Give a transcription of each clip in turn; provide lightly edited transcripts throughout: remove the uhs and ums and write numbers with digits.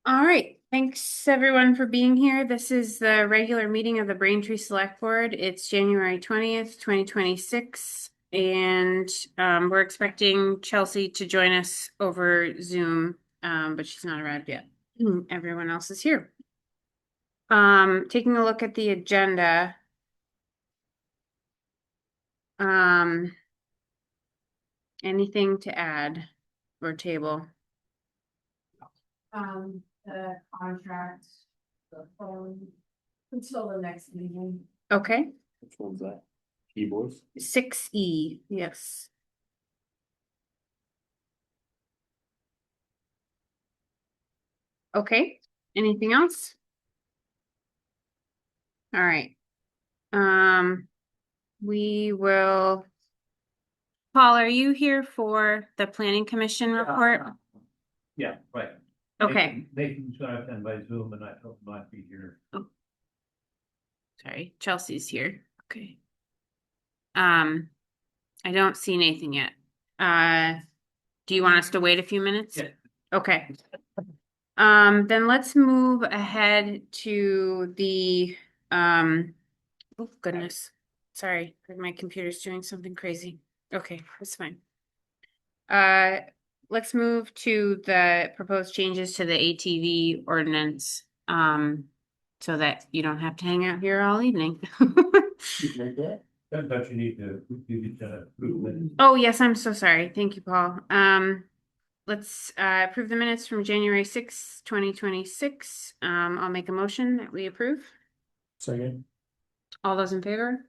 All right, thanks everyone for being here. This is the regular meeting of the Braintree Select Board. It's January 20th, 2026. And we're expecting Chelsea to join us over Zoom, but she's not arrived yet. Everyone else is here. Taking a look at the agenda. Anything to add or table? The contract, the phone, until the next meeting. Okay, Which one's that? Keyboards? 6E, yes. Okay, anything else? All right. We will. Paul, are you here for the planning commission report? Yeah, right. Okay, Nathan's gonna attend by Zoom and I hope not be here. sorry, Chelsea's here. Okay. I don't see Nathan yet. Do you want us to wait a few minutes? Yeah. Okay. Then let's move ahead to the, oh goodness. Sorry, my computer's doing something crazy. Okay, that's fine. Let's move to the proposed changes to the ATV ordinance, so that you don't have to hang out here all evening. Don't you need to, you need to approve it. Oh, yes, I'm so sorry. Thank you, Paul. Let's approve the minutes from January 6th, 2026. I'll make a motion that we approve. Second. All those in favor?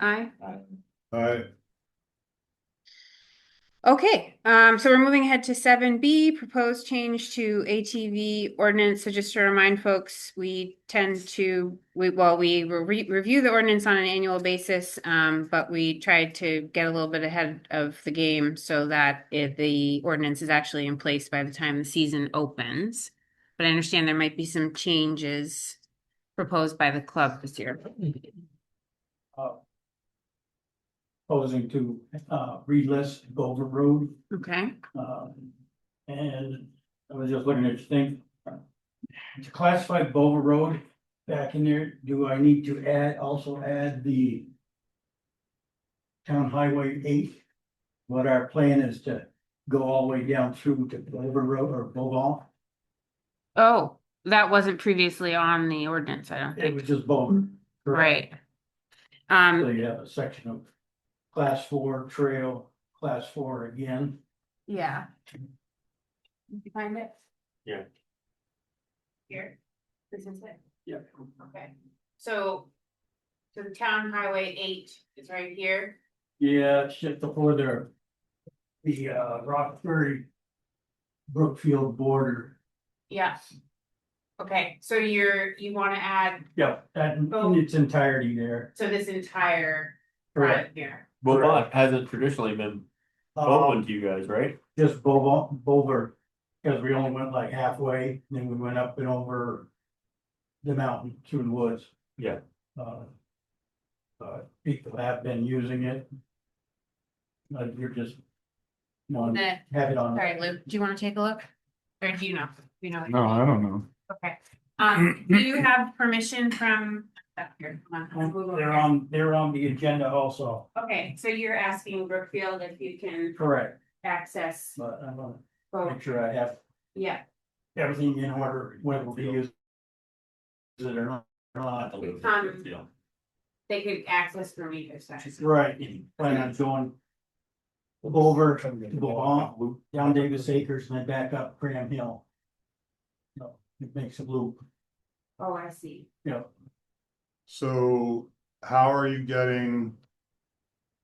Aye. Aye. Okay, so we're moving ahead to 7B, proposed change to ATV ordinance. So just to remind folks, we tend to, we review the ordinance on an annual basis, but we tried to get a little bit ahead of the game so that if the ordinance is actually in place by the time the season opens. But I understand there might be some changes proposed by the club this year. Proposing to relist Boulder Road. Okay, And I was just looking at your thing. To classify Boulder Road back in there, do I need to also add the Town Highway 8? What our plan is to go all the way down through to Boulder Road or Boval? oh, that wasn't previously on the ordinance, I don't It think. was just Boulder. Right. So you have a section of Class 4 trail, Class 4 again. Yeah. Did you find it? Yeah. Here, this is it. Yeah. Okay, so the town highway 8 is right here. Yeah, it's just before the Roxbury Brookfield border. Yeah. Okay, so you want to add, Yeah, that in its entirety there. so this entire Correct. front here. Bovot hasn't traditionally been open to you guys, right? Just Boulder, because we only went like halfway, then we went up and over the mountain through the woods. Yeah. People have been using it. You're just want to The- have it on. Sorry, Luke, do you want to take a look? Or do you know? Do you know? No, I don't know. Okay, do you have permission from, here, come on, move over here. They're on the agenda also. Okay, so you're asking Brookfield if you can Correct, access but I want to both, make sure I have yeah, everything in order, whether we use it or not. they could access from either side. Right, plan on going over to Bohol, down Davis Acres and then back up Graham Hill. No, it makes a loop, Oh, I see. you know. So how are you getting?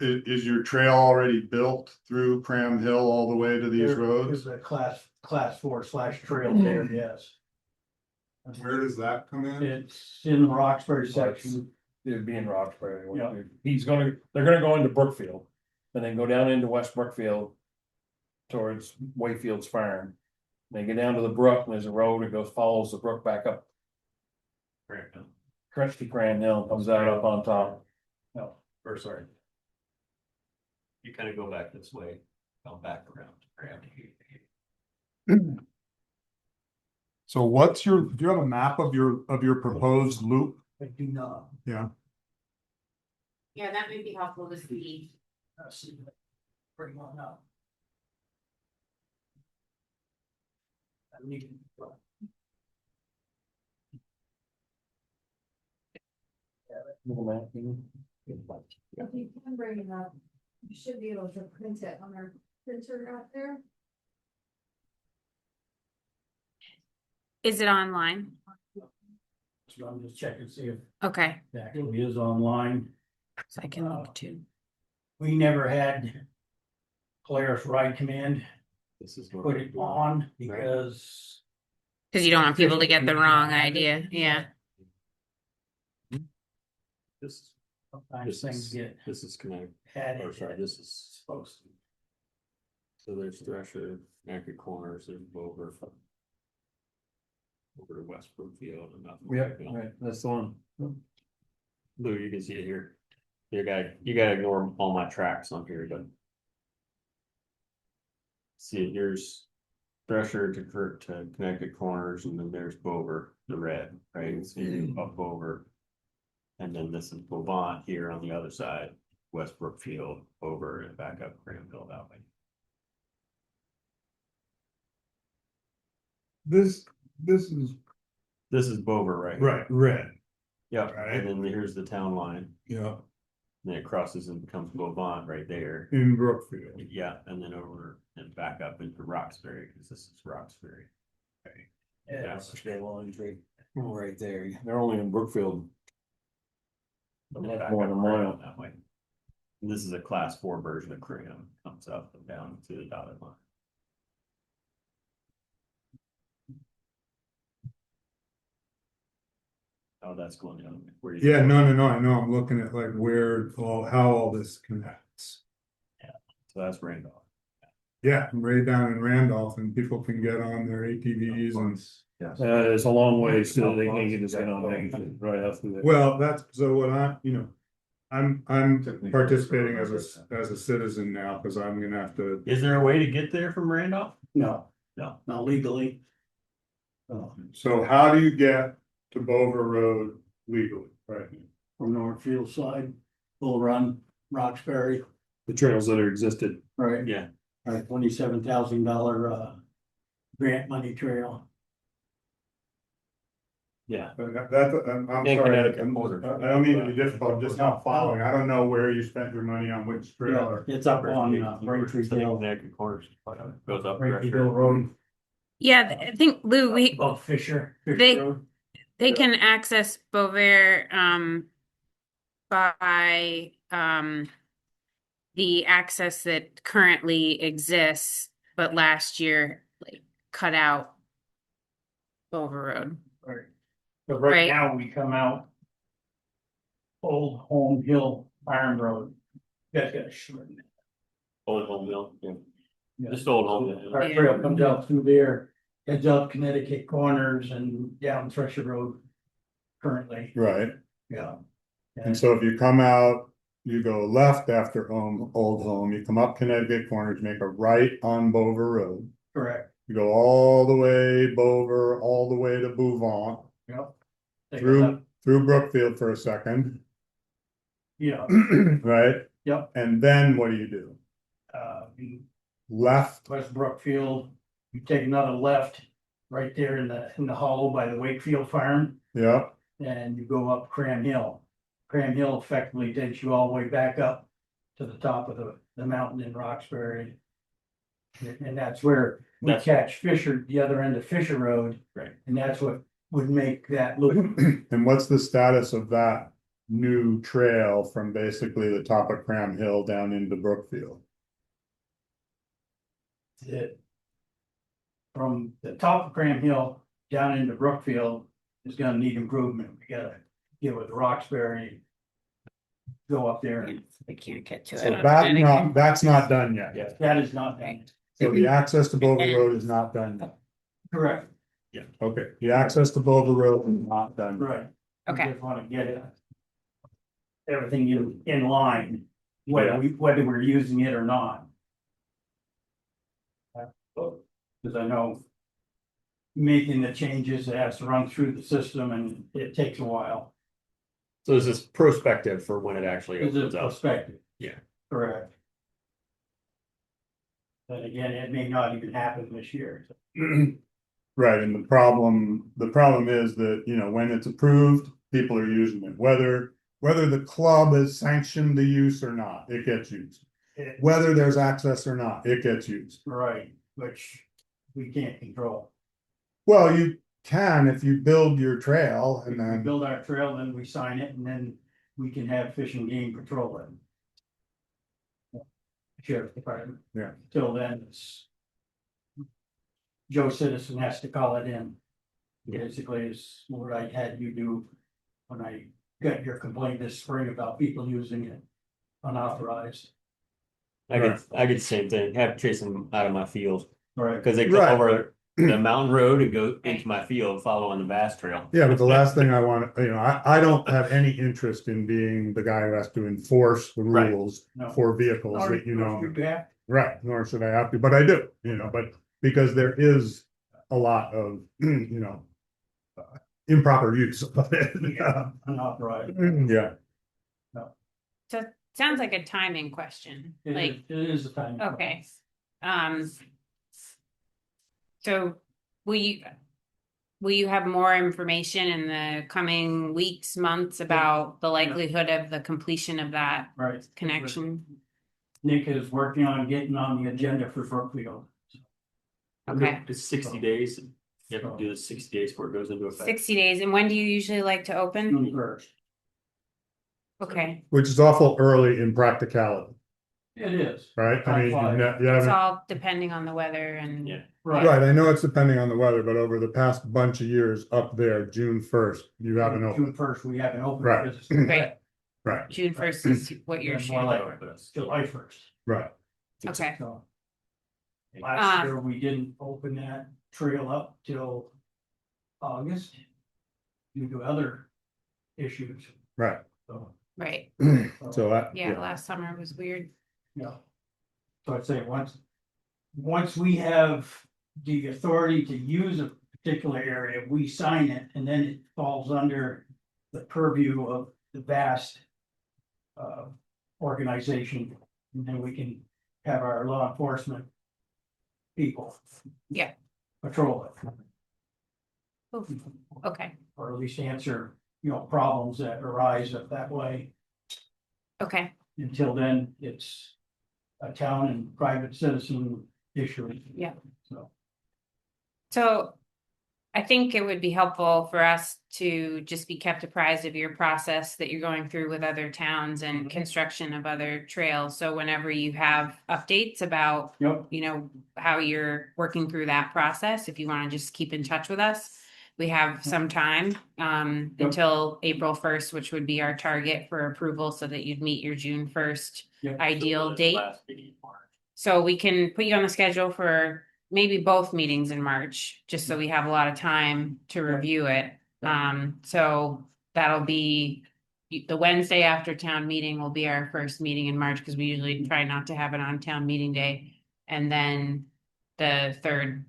Is your trail already built through Cram Hill all the way to these There roads? is a class 4/trail there, yes. Where does that come in? It's in the Roxbury section. It'd be in Roxbury. Yeah. They're gonna go into Brookfield and then go down into West Brookfield towards Wayfield's farm. They get down to the brook and there's a road that follows the brook back up. Crusty Grand Hill comes out up on top. No, Or sorry. You kind of go back this way, come back around. So do you have a map of your proposed loop? I do not. Yeah, Yeah, that may be helpful to see. See if I can bring one up. I need. If you can bring it up, you should be able to print it on our printer out there. Is it online? So I'm just checking, to see if Okay, it actually is online. so I can look too. We never had Polaris Ride Command This is. put it on because Cause you don't want people to get the wrong idea, yeah. This, sometimes things get this is connected, added. or sorry, this is supposed to. So there's Thresher, Naked Corners, there's Bover. Over to West Brookfield and nothing. Yeah, right, that's the one. Lou, you can see it here. You gotta ignore all my tracks on here, but. See, here's Thresher to Connected Corners, and then there's Bover, the red, right? So you up over. And then this is Bovant here on the other side, West Brookfield, over and back up Granville that way. this is This is Bover right here. right, red, Yeah, Right. and then here's the town line, yeah, then it crosses and becomes Bovant right there. in Brookfield. Yeah, and then over and back up into Roxbury, because this is Roxbury. Yeah. That's the lines right there. They're only in Brookfield. And That's then back more up than around mile. that way. And this is a class 4 version of Cram, comes up and down to the dotted line. Oh, that's going down. Where you- Yeah, no, I know, I'm looking at like how all this connects. So that's Randolph. Yeah, right down in Randolph, and people can get on their ATVs and, It's a long way, so they can get this in on right after that. well, that's, so what I'm participating as a citizen now, because I'm gonna have to. Is there a way to get there from Randolph? No, No. not legally. Oh, So how do you get to Bover Road legally, right? from Northfield side, Bull Run, Roxbury, The trails that are existed. right? Yeah. Our $27,000 grant money trail. Yeah. But I'm In sorry, Connecticut border. I don't mean to be difficult, I'm just not following, I don't know where you spent your money on which trail Yeah, or. it's up on Braintree Hill, Connected Corners, goes up. Braintree Hill Road, Yeah, I think Lou, above Fisher They- Road. they can access Bovair, by, the access that currently exists, but last year, like, cut out Bover Road. Right. But Right. right now, we come out Old Home Hill Farm Road. You guys gotta shorten it. Old Home Mill, yeah. Yeah. Just Old Home Mill. Our trail comes out through there, heads up Connecticut Corners and down Thresher Road currently, Right, yeah. and so if you come out, you go left after Old Home, you come up Connecticut Corners, make a right on Bover Road. Correct, You go all the way Bover, all the way to Bouvant, yep. Take a through left, Brookfield for a second, Yeah, right? yep, And then what do? in Left, West Brookfield, you take another left right there in the hollow by the Wakefield Farm. yeah, And you go up Cram Hill. Cram Hill effectively takes you all the way back up to the top of the mountain in Roxbury. And that's where we That's- catch Fisher, the other end of Fisher Road. Right. And that's what would make that look, and what's the status of that new trail from basically the top of Cram Hill down into Brookfield? it. From the top of Cram Hill down into Brookfield is gonna need improvement. We gotta get with Roxbury. Go up there. I can't get to So it. that's not done yet. Yeah. That is not done. So the access to Bover Road is not done yet. Correct. Okay, the access to Bover Road is not done. yet. Right. We Okay. just wanna get it. Everything in line, Yeah. whether we're using it or not. Cause I know. making the changes, it has to run through the system and it takes a while. So this is prospective for when it actually It's a opens up. perspective. Yeah. Correct. But again, it may not even happen this year. Right, and the problem is that, you know, when it's approved, people are using it, whether the club has sanctioned the use or not, it gets used. Whether there's access or not, it gets used. Right, which we can't control. Well, you can if you build your trail If and we then, build our trail, then we sign it and then we can have Fish and Game patrol it. Sheriff's Department. Yeah. Till then, it's. Joe Citizen has to call it in. Yeah. Basically, is what I had you do when I got your complaint this spring about people using it unauthorized. I get the same thing, have to chase them out of my field, Right. because they come Right. over the mountain road and go into my field following the Bass Trail. yeah, but the last thing I want, you know, I don't have any interest in being the guy who has to enforce the Right. rules No. for vehicles that, you know. Yeah, Right, nor should I have to, but I do, you know, but because there is a lot of, you know. Improper use of it. unauthorized. Yeah, So it sounds like a timing question, like, It is a time. okay. So will you have more information in the coming weeks, months about the likelihood of the completion of that Right. connection? Nick is working on getting on the agenda for Brookfield. Okay, It's 60 days, you have to do this 60 days before it goes into effect. 60 days, and when do you usually like to open? June 1st. Okay, which is awful early in practicality, It is. right? I mean, Time flies. you it's haven't, all depending on the weather and. Yeah. right, I know it's depending on the weather, but over the past bunch of years up there, June 1st, you haven't opened, June 1st, we haven't opened. Right. because it's Right. right, June 1st is what you're Then more shooting. like July 1st. right. Okay, So. Last Um, year, we didn't open that trail up till August. Due to other issues, Right, so. right, so that, yeah, last summer was weird. Yeah. So I'd say once we have the authority to use a particular area, we sign it, and then it falls under the purview of the vast organization, and then we can have our law enforcement people. Yeah. Patrol it, Oof, okay, or at least answer, you know, problems that arise up that way. okay, Until then, it's a town and private citizen issue. Yeah. So. so I think it would be helpful for us to just be kept apprised of your process that you're going through with other towns and construction of other trails. So whenever you have updates about, Yep. you know, how you're working through that process, if you want to just keep in touch with us. We have some time until April 1st, which would be our target for approval so that you'd meet your June 1st Yep. ideal date. Last meeting in March. So we can put you on the schedule for maybe both meetings in March, just so we have a lot of time to review it. So that'll be the Wednesday after town meeting will be our first meeting in March, because we usually try not to have it on town meeting day. And then the third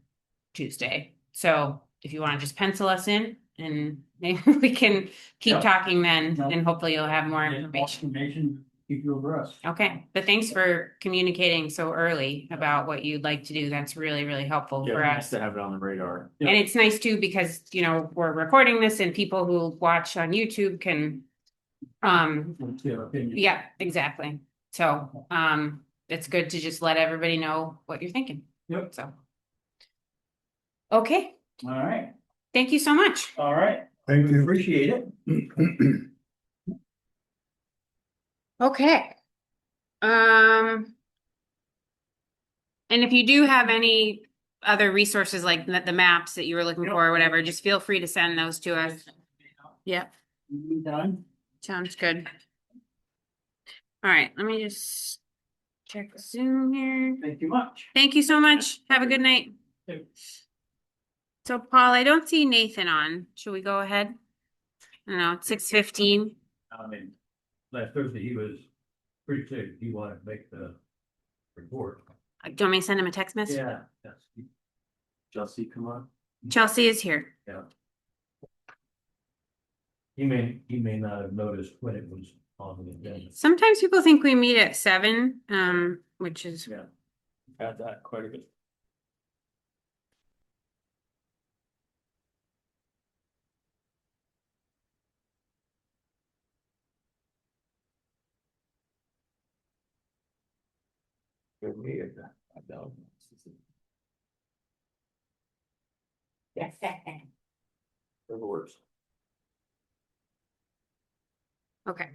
Tuesday. So if you want to just pencil us in, and maybe we can keep Yep. talking then, Yep. and hopefully you'll have more Get information. keep you abreast. Okay, but thanks for communicating so early about what you'd like to do. That's really, really helpful Yeah, for nice us. to have it on the radar. And it's nice too, because, you know, we're recording this and people who watch on YouTube can, Their opinion. yeah, exactly. So, it's good to just let everybody know what you're thinking. Yep. So. Okay, All right, thank you so much. all right. thank We you. appreciate it. Okay. And if you do have any other resources like the maps that you were looking for or whatever, just feel free to send those to us. Yep, You done? sounds good. All right, let me just check Zoom here. Thank you much. Thank you so much. Have a good night. So Paul, I don't see Nathan on. Should we go ahead? I don't know, it's 6:15. I mean, last Thursday, he was pretty clear, he wanted to make the report. Do you want me to send him a text message? Yeah. Yes. Chelsea, come on. Chelsea is here. He may not have noticed when it was on the agenda. Sometimes people think we meet at 7, which is, Yeah. Had that quite a bit. Good meeting. I know. For the worst. okay.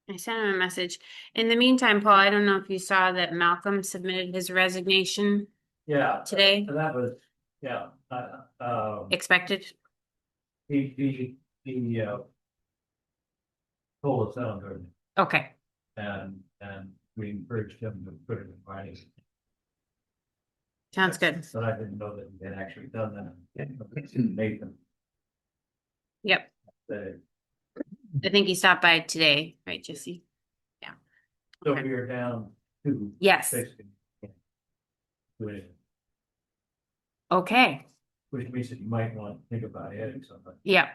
I sent him a message. In the meantime, Paul, I don't know if you saw that Malcolm submitted his resignation Yeah. today. That was, yeah, Expected. he told us down there Okay, and we encouraged him to put it in writing. sounds good. But I didn't know that he had actually done that. Nathan Yep. said, I think he stopped by today, right, Jesse? Yeah. so Okay. we are down to. Yes. basically, Which Okay. means that you might want to think about adding something. Yeah,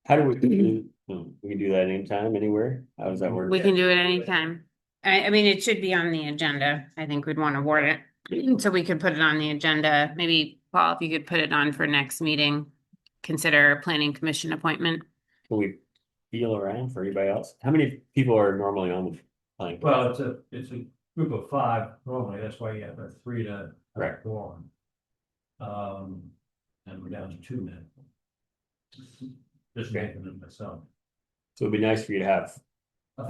How do we do, we can do that anytime, anywhere? How does that work? we can do it anytime. I mean, it should be on the agenda. I think we'd want to word it. So we could put it on the agenda. Maybe, Paul, if you could put it on for next meeting. Consider a planning commission appointment. Can we feel around for anybody else? How many people are normally on the planning? Well, it's a group of 5 normally, that's why you have 3 to. Right. Go on. And we're down to 2 now. Just Okay. making them myself. So it'd be nice for you to have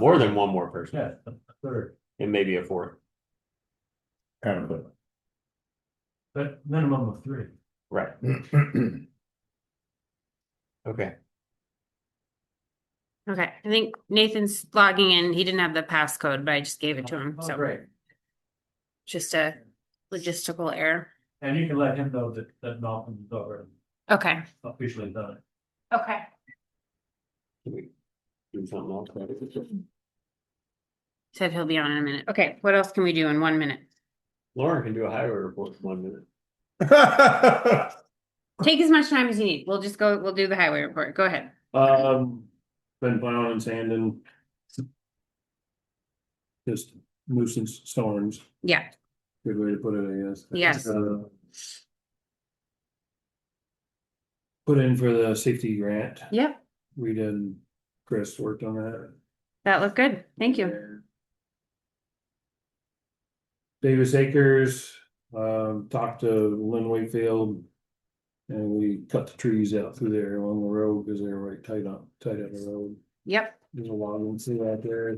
more than one more person Yeah, a third, and maybe a fourth. Kind of. but minimum of 3. Right. Okay. Okay, I think Nathan's logging in. He didn't have the passcode, but I just gave it to him. Oh, So great. just a logistical error. And you can let him know that Malcolm's already Okay. officially done it. Okay. Can we do something else? Said he'll be on in a minute. Okay, what else can we do in 1 minute? Lauren can do a highway report in 1 minute. Take as much time as you need. We'll do the highway report. Go ahead. Been plowing and sanding. Just nuisance storms, Yeah, good way to put it, I guess. Yes. Put in for the safety grant, yep, we did, Chris worked on that. that looked good. Thank you. Davis Acres, talked to Lynn Wakefield. And we cut the trees out through there along the road because they're right tight on the road. Yep, There's a lot of them see out there.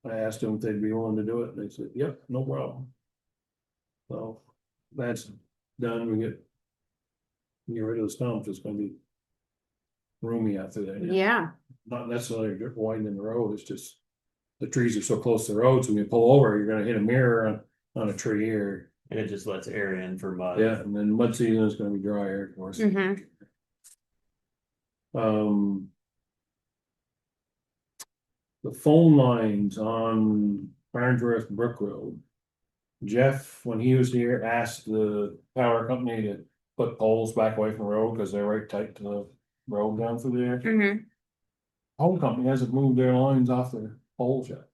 I asked them if they'd be willing to do it, and they said, yep, no problem. So that's done, we get rid of the stumps, it's gonna be roomy out through there. yeah, Not necessarily widening the road, it's just the trees are so close to the road, so when you pull over, you're gonna hit a mirror on a tree here. And it just lets air in for mud. Yeah, and then mud season is gonna be drier, of course. mm-hmm, The phone lines on Farnsworth Brook Road. Jeff, when he was here, asked the power company to put poles back away from the road because they're right tight to the road down through there. mm-hmm. Home company hasn't moved their lines off their poles yet.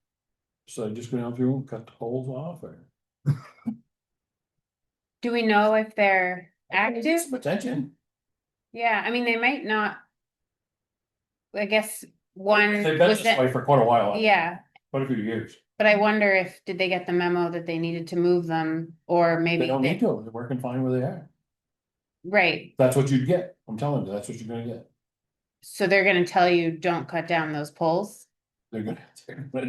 So just go down through and cut the poles off or. Do we know if they're active? Some attention. Yeah, I mean, they might not. I guess one They've been was this way that, for quite a while. yeah, Quite a few years. but I wonder if, did they get the memo that they needed to move them, or They maybe don't need they, to, they're working fine where they are. right, That's what you'd get. I'm telling you, that's what you're gonna get. so they're gonna tell you, don't cut down those poles? They're gonna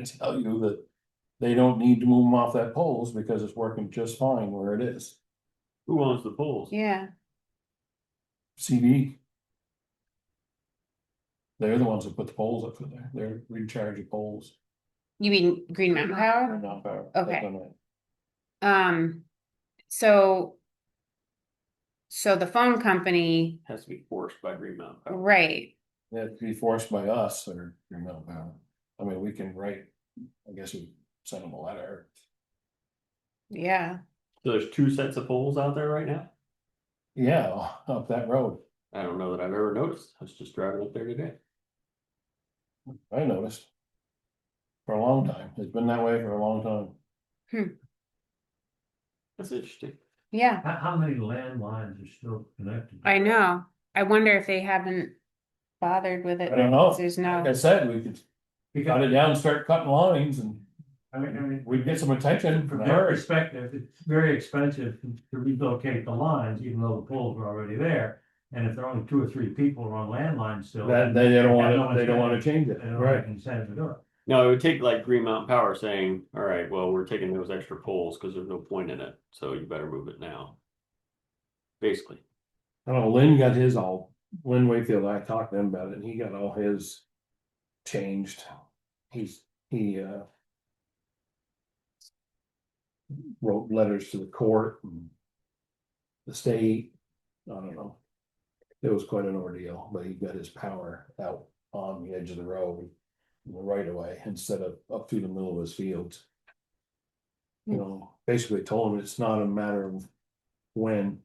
tell you that they don't need to move them off that poles because it's working just fine where it is. Who owns the poles? Yeah, CD. They're the ones that put the poles up for there. They're recharging poles. you mean Green Mountain They're Power? not power. Okay. So. So the phone company, Has to be forced by Green Mountain Power. right, They have to be forced by us or your Mountain Power. I mean, we can write, I guess we send them a letter. yeah, So there's 2 sets of poles out there right now? Yeah, up that road, I don't know that I've ever noticed. I was just driving up there today. I noticed. For a long time, it's been that way for a long time. That's interesting. Yeah, How many landlines are still connected? I know. I wonder if they haven't bothered with it. I don't know, There's like I no, said, we could cut it down, and start cutting lines and I mean, we'd get some attention from from their her. perspective, it's very expensive to relocate the lines, even though the poles are already there. And if there are only 2 or 3 people who are on landlines still. That, they don't no want one's to, they don't gonna- want to change it, They don't right? have incentive to do it. No, it would take like Green Mountain Power saying, all right, well, we're taking those extra poles because there's no point in it, so you better move it now. Basically. I don't know, Lynn got his all, Lynn Wakefield, I talked to him about it, and he got all his changed. He wrote letters to the court and the state, I don't know. It was quite an ordeal, but he got his power out on the edge of the road, in the right of way, instead of up through the middle of his fields. You know, basically told him it's not a matter of when.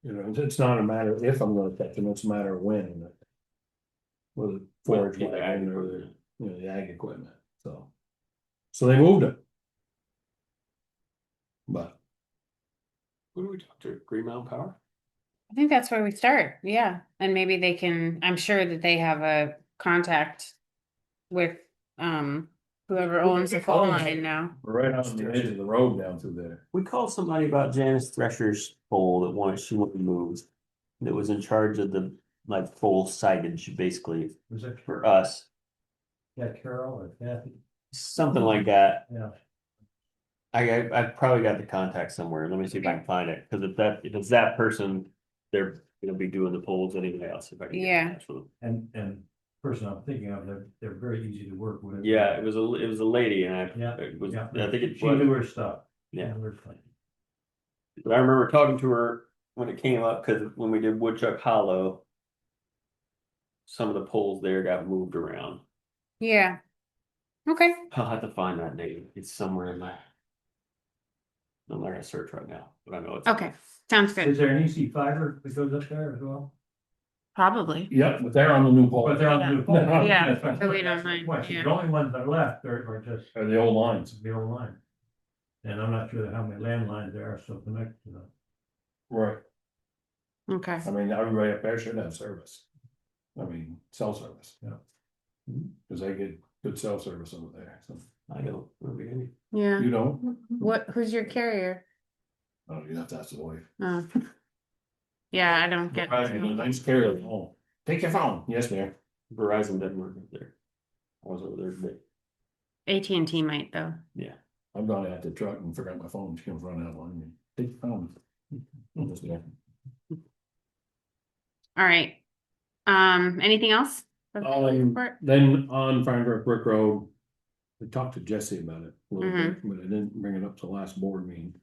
You know, it's not a matter if I'm gonna catch them, it's a matter of when. With the forage With the ag wagon or the, equipment. you know, the ag equipment, so. So they moved it. But Who do we talk to? Green Mountain Power? I think that's where we start. Yeah. And maybe they can, I'm sure that they have a contact with, whoever owns the phone line now. we're right on the edge of the road down through there. We called somebody about Janice Thresher's pole that she wanted moved. That was in charge of the like pole sightage, basically, Was that for us. Carol or Kathy? Something like that. Yeah. I probably got the contact somewhere. Let me see if I can find it. Because if it's that person, they're gonna be doing the polls anyway else if I can get in Yeah. touch with them. And person I'm thinking of, they're very easy to work with. Yeah, it was a lady and Yeah, it was yeah. I think it She knew was, her stuff. She Yeah. knew her stuff. but I remember talking to her when it came up because when we did Woodchuck Hollow, some of the poles there got moved around. Yeah. Okay. I'll have to find that name. It's somewhere in my. I'm not gonna search right now, but I know it's. Okay. Sounds Is good. there an EC fiber that goes up there as well? Probably. Yep, but they're on the new pole. But they're on the new pole. Yeah, That's so we that's don't the mind, question. yeah. The only ones that are left are just Are the old lines, the old line. And I'm not sure how many landlines there are still connected to them. right? Okay. I mean, everybody up there should have service. I mean, cell service. Yeah. Cause they get good cell service over there, so. I don't remember any. Yeah. You don't? Who's your carrier? Oh, you have to ask the wife. Oh. Yeah, I don't get. I just carry it home. Take your phone. Yes, ma'am. Verizon didn't work up there. I was over there today. AT&T might though. I'm gonna have to truck and forgot my phone. She comes running out on me. Take your phone. I'm just there. All right. Anything else? Then on Farnborough Brook Road, we talked to Jesse about it a little bit, but I didn't bring it up to the last board meeting.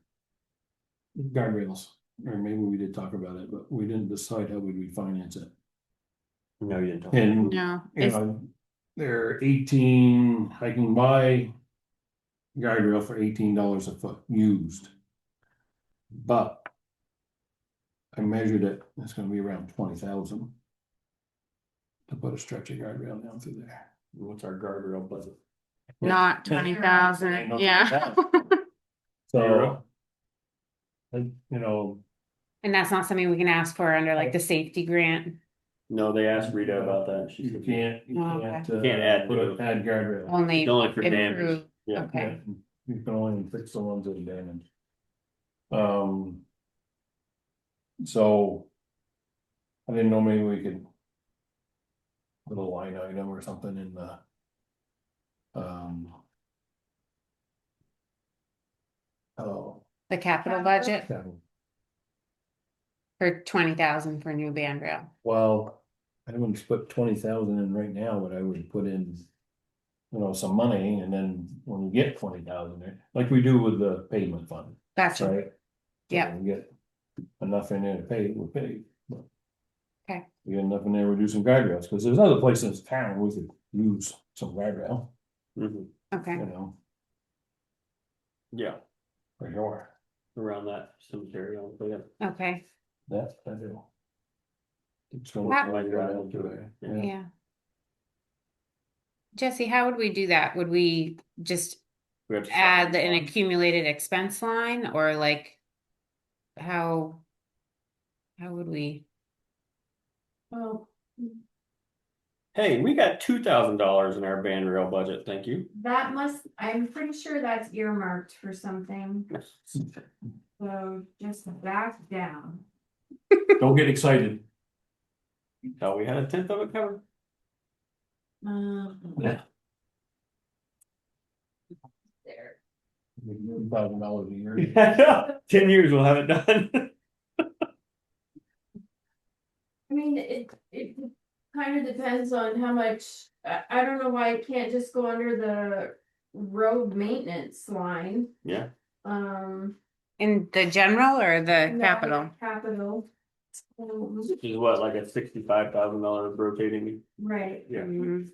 Guardrails, or maybe we did talk about it, but we didn't decide how we would finance it. No, you didn't talk. And, No. you know, they're 18, I can buy guardrail for $18 a foot used. But I measured it, it's gonna be around 20,000 to put a stretcher guardrail down through there. What's our guardrail budget? Not 20,000. Yeah. So, you know, And that's not something we can ask for under like the safety grant. No, they asked Rita about that. She you said, can't, Oh, Can't add add guardrail. Only It's only for damage. improve. Yeah. Okay. You can only fix the ones that are damaged. So. I didn't know, maybe we could. Put a line item or something in the. Oh. The capital budget yeah. for 20,000 for new band rail. Well, I wouldn't put 20,000 in right now, but I would put in. You know, some money, and then when we get 20,000 there, like we do with the pavement fund, Gotcha. right? So Yeah. we get enough in there to pay, we'll pay. But Okay. we get enough in there, we do some guardrails, because there's other places in town we could use some guardrail, Mhm. you Okay. know, Yeah, for sure. around that cemetery, I'll put it. Okay, That, I do. It's gonna. Wow. Right around to it, yeah. yeah. Jesse, how would we do that? Would we just We have to add an accumulated expense line or like how would we? Well, Hey, we got $2,000 in our band rail budget, thank you. that must, I'm pretty sure that's earmarked for something, so just back down. Don't get excited. Thought we had a tenth of it covered. Yeah. There. $1,000 a year. 10 years we'll have it done. I mean, it kind of depends on how much, I don't know why it can't just go under the road maintenance line. Yeah, In the general or the capital? Capital. which is what, like a $65,000 rotating, Right. yeah. Mhm.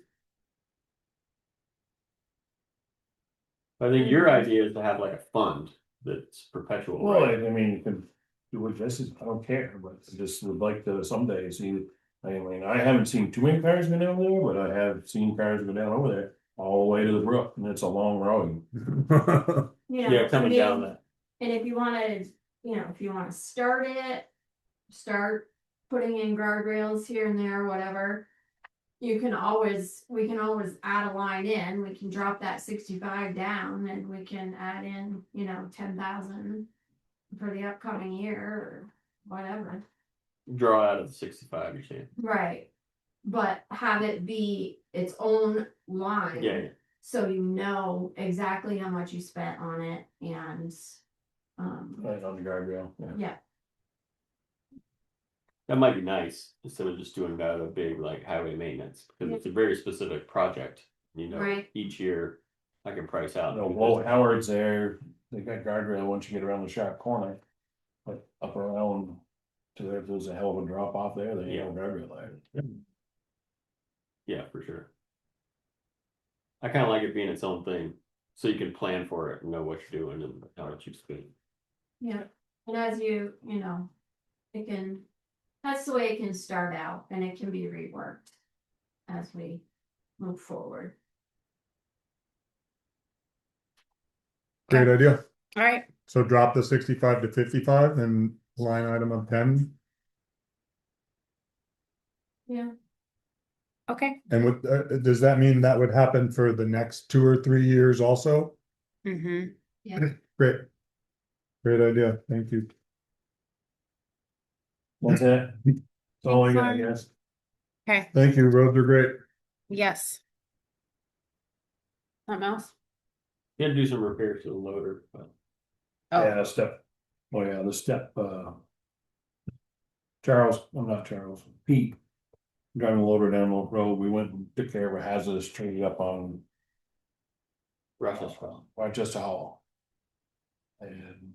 I think your idea is to have like a fund that's perpetual, Well, right? I mean, you can do what this is, I don't care, but I just would like to someday see. I mean, I haven't seen too many cars go down there, but I have seen cars go down over there all the way to the brook, and it's a long road. Yeah, coming down that. And if you wanna, if you wanna start putting in guardrails here and there, whatever. We can always add a line in, we can drop that 65 down and we can add in, 10,000. For the upcoming year or whatever. Draw out of the 65, you're saying? Right. But have it be its own line. Yeah, yeah. So you know exactly how much you spent on it and, Right on the guardrail, yeah. yeah, That might be nice, instead of just doing that a big like highway maintenance, because it's a very specific project, Right. each year. I can price out. No, Walt Howard's there, they got guardrail once you get around the sharp corner. Like up around to there, if there's a hell of a drop off there, they ain't no guardrail there. Yeah, for sure. I kind of like it being its own thing, so you can plan for it and know what you're doing and how to choose to. yeah. And as that's the way it can start out and it can be reworked. As we move forward. Great idea. All right, So drop the 65 to 55 and line item of 10. Yeah. okay. And does that mean that would happen for the next 2 or 3 years also? Mm-hmm. Great. Great idea. Thank you. What's that? That's all I got, I guess. Okay, Thank you. Roads are great. yes. Something else? You had to do some repairs to the loader, but Oh, Yeah, the step, Charles, I'm not Charles, Pete. Driving the loader down the road, we went and took care of a hazardous tree up on Russell's well. Rochester Hall. And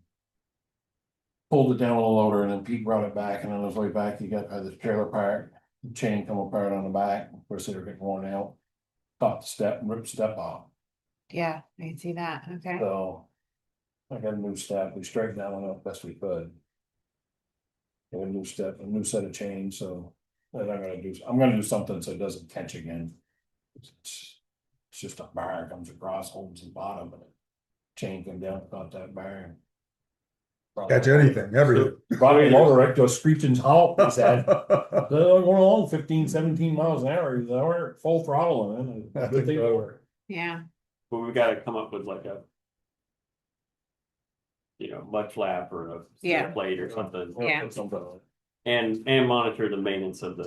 pulled it down on the loader and then Pete brought it back and on his way back, he got by the trailer park, the chain come apart on the back, of course they were getting worn out. Caught the step and ripped the step off, yeah, I can see that. Okay. so. I got a new step, we straightened that one up best we could. Got a new step, a new set of chains, so then I'm gonna do something so it doesn't catch again. It's just a bar comes across, holds the bottom and chain come down, got that bar. Catch anything, everything. Brought the motor right to a screeching halt, he said. They're going along 15, 17 miles an hour, they were full throttle and then. Good thing they were. Yeah, But we've got to come up with like a. Mud flap or a Yeah. plate or something. Yeah. Something. And monitor the maintenance of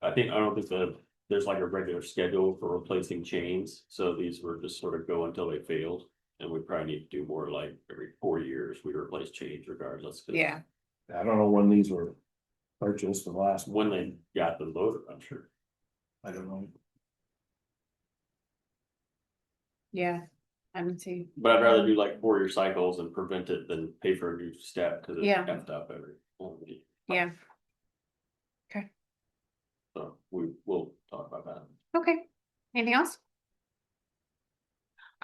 I don't think there's like a regular schedule for replacing chains, so these were just sort of go until they failed. And we probably need to do more like every 4 years, we replace chains regardless. 'Cause yeah, I don't know when these were purchased, the last one, when they got the loader, I'm sure. I don't know. yeah. I can see. But I'd rather do like 4-year cycles and prevent it than pay for a new step, because it's Yeah. effed up every. Yeah, So we'll talk about that. okay. Anything else?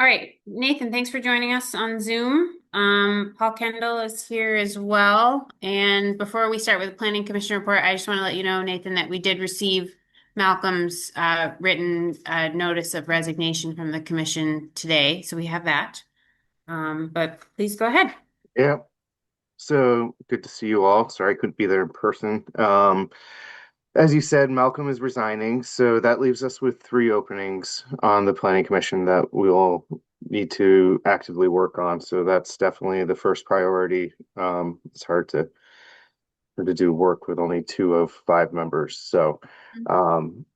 All right, Nathan, thanks for joining us on Zoom. Paul Kendall is here as well. And before we start with the Planning Commission report, I just want to let you know, Nathan, that we did receive Malcolm's written notice of resignation from the commission today. So we have that. But please go ahead. Yeah, so good to see you all. Sorry I couldn't be there in person. As you said, Malcolm is resigning, so that leaves us with 3 openings on the Planning Commission that we'll need to actively work on. So that's definitely the first priority. It's hard to do work with only 2 of 5 members. So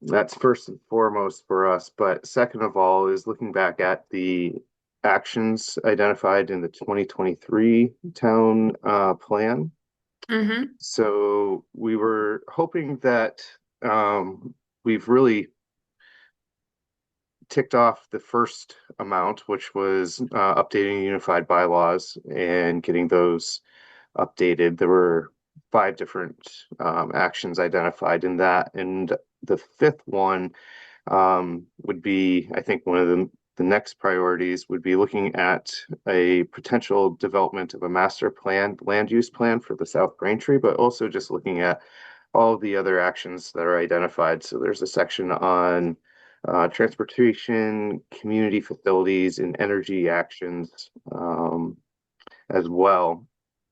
that's first and foremost for us. But second of all is looking back at the actions identified in the 2023 town plan. Mm-hmm. So we were hoping that we've really ticked off the first amount, which was updating unified bylaws and getting those updated. There were 5 different actions identified in that, and the 5th one would be, I think, one of the next priorities would be looking at a potential development of a master plan, land use plan for the South Braintree, but also just looking at all of the other actions that are identified. So there's a section on transportation, community facilities, and energy actions as well.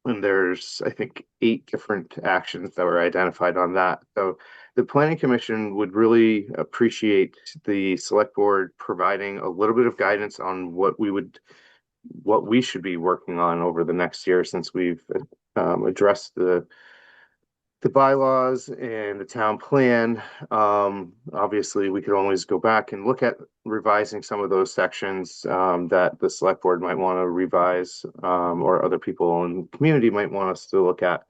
And there's, I think, 8 different actions that were identified on that. So the Planning Commission would really appreciate the Select Board providing a little bit of guidance on what we should be working on over the next year, since we've addressed the bylaws and the town plan. Obviously, we could always go back and look at revising some of those sections that the select board might want to revise, or other people in the community might want us to look at.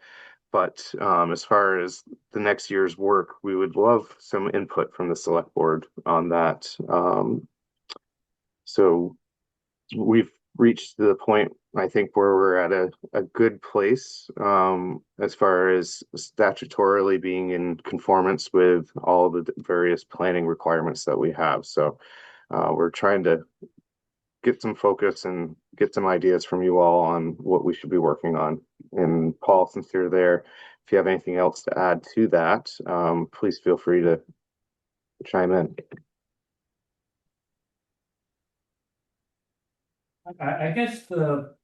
But as far as the next year's work, we would love some input from the select board on that. So we've reached the point, I think, where we're at a good place as far as statutorily being in conformance with all the various planning requirements that we have. So we're trying to get some focus and get some ideas from you all on what we should be working on. And Paul, since you're there, if you have anything else to add to that, please feel free to chime in. I guess the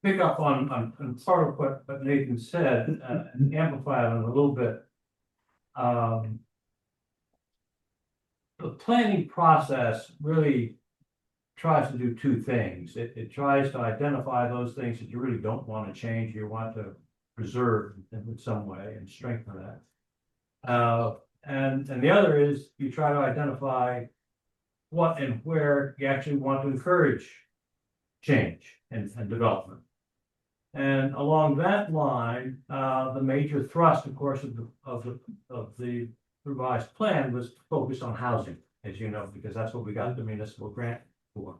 pick up on part of what Nathan said, and amplify it a little bit. The planning process really tries to do 2 things. It tries to identify those things that you really don't want to change, you want to preserve in some way and strengthen that. And the other is you try to identify what and where you actually want to encourage change and development. And along that line, the major thrust, of course, of the revised plan was focused on housing, as you know, because that's what we got the municipal grant for.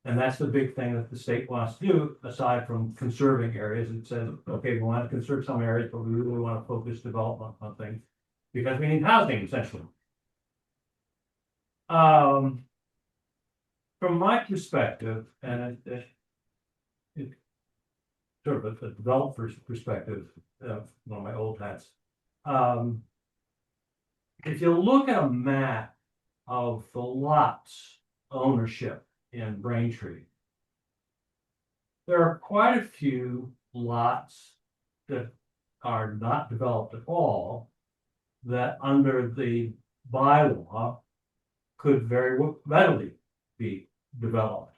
And that's the big thing that the state wants to do, aside from conserving areas. It says, okay, we want to conserve some areas, but we really want to focus development on things because we need housing, essentially. From my perspective, and it sort of a developer's perspective, one of my old hats. If you look at a map of the lots ownership in Braintree, there are quite a few lots that are not developed at all that under the bylaw could very readily be developed,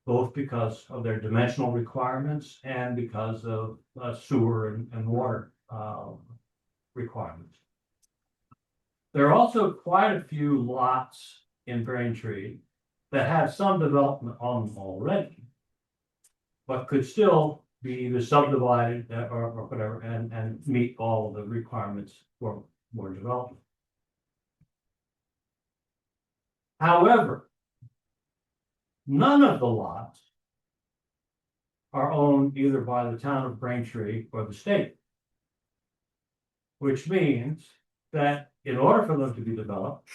both because of their dimensional requirements and because of sewer and water requirements. There are also quite a few lots in Braintree that have some development on them already, but could still be either subdivided or whatever and meet all of the requirements for more development. However, none of the lots are owned either by the town of Braintree or the state, which means that in order for them to be developed,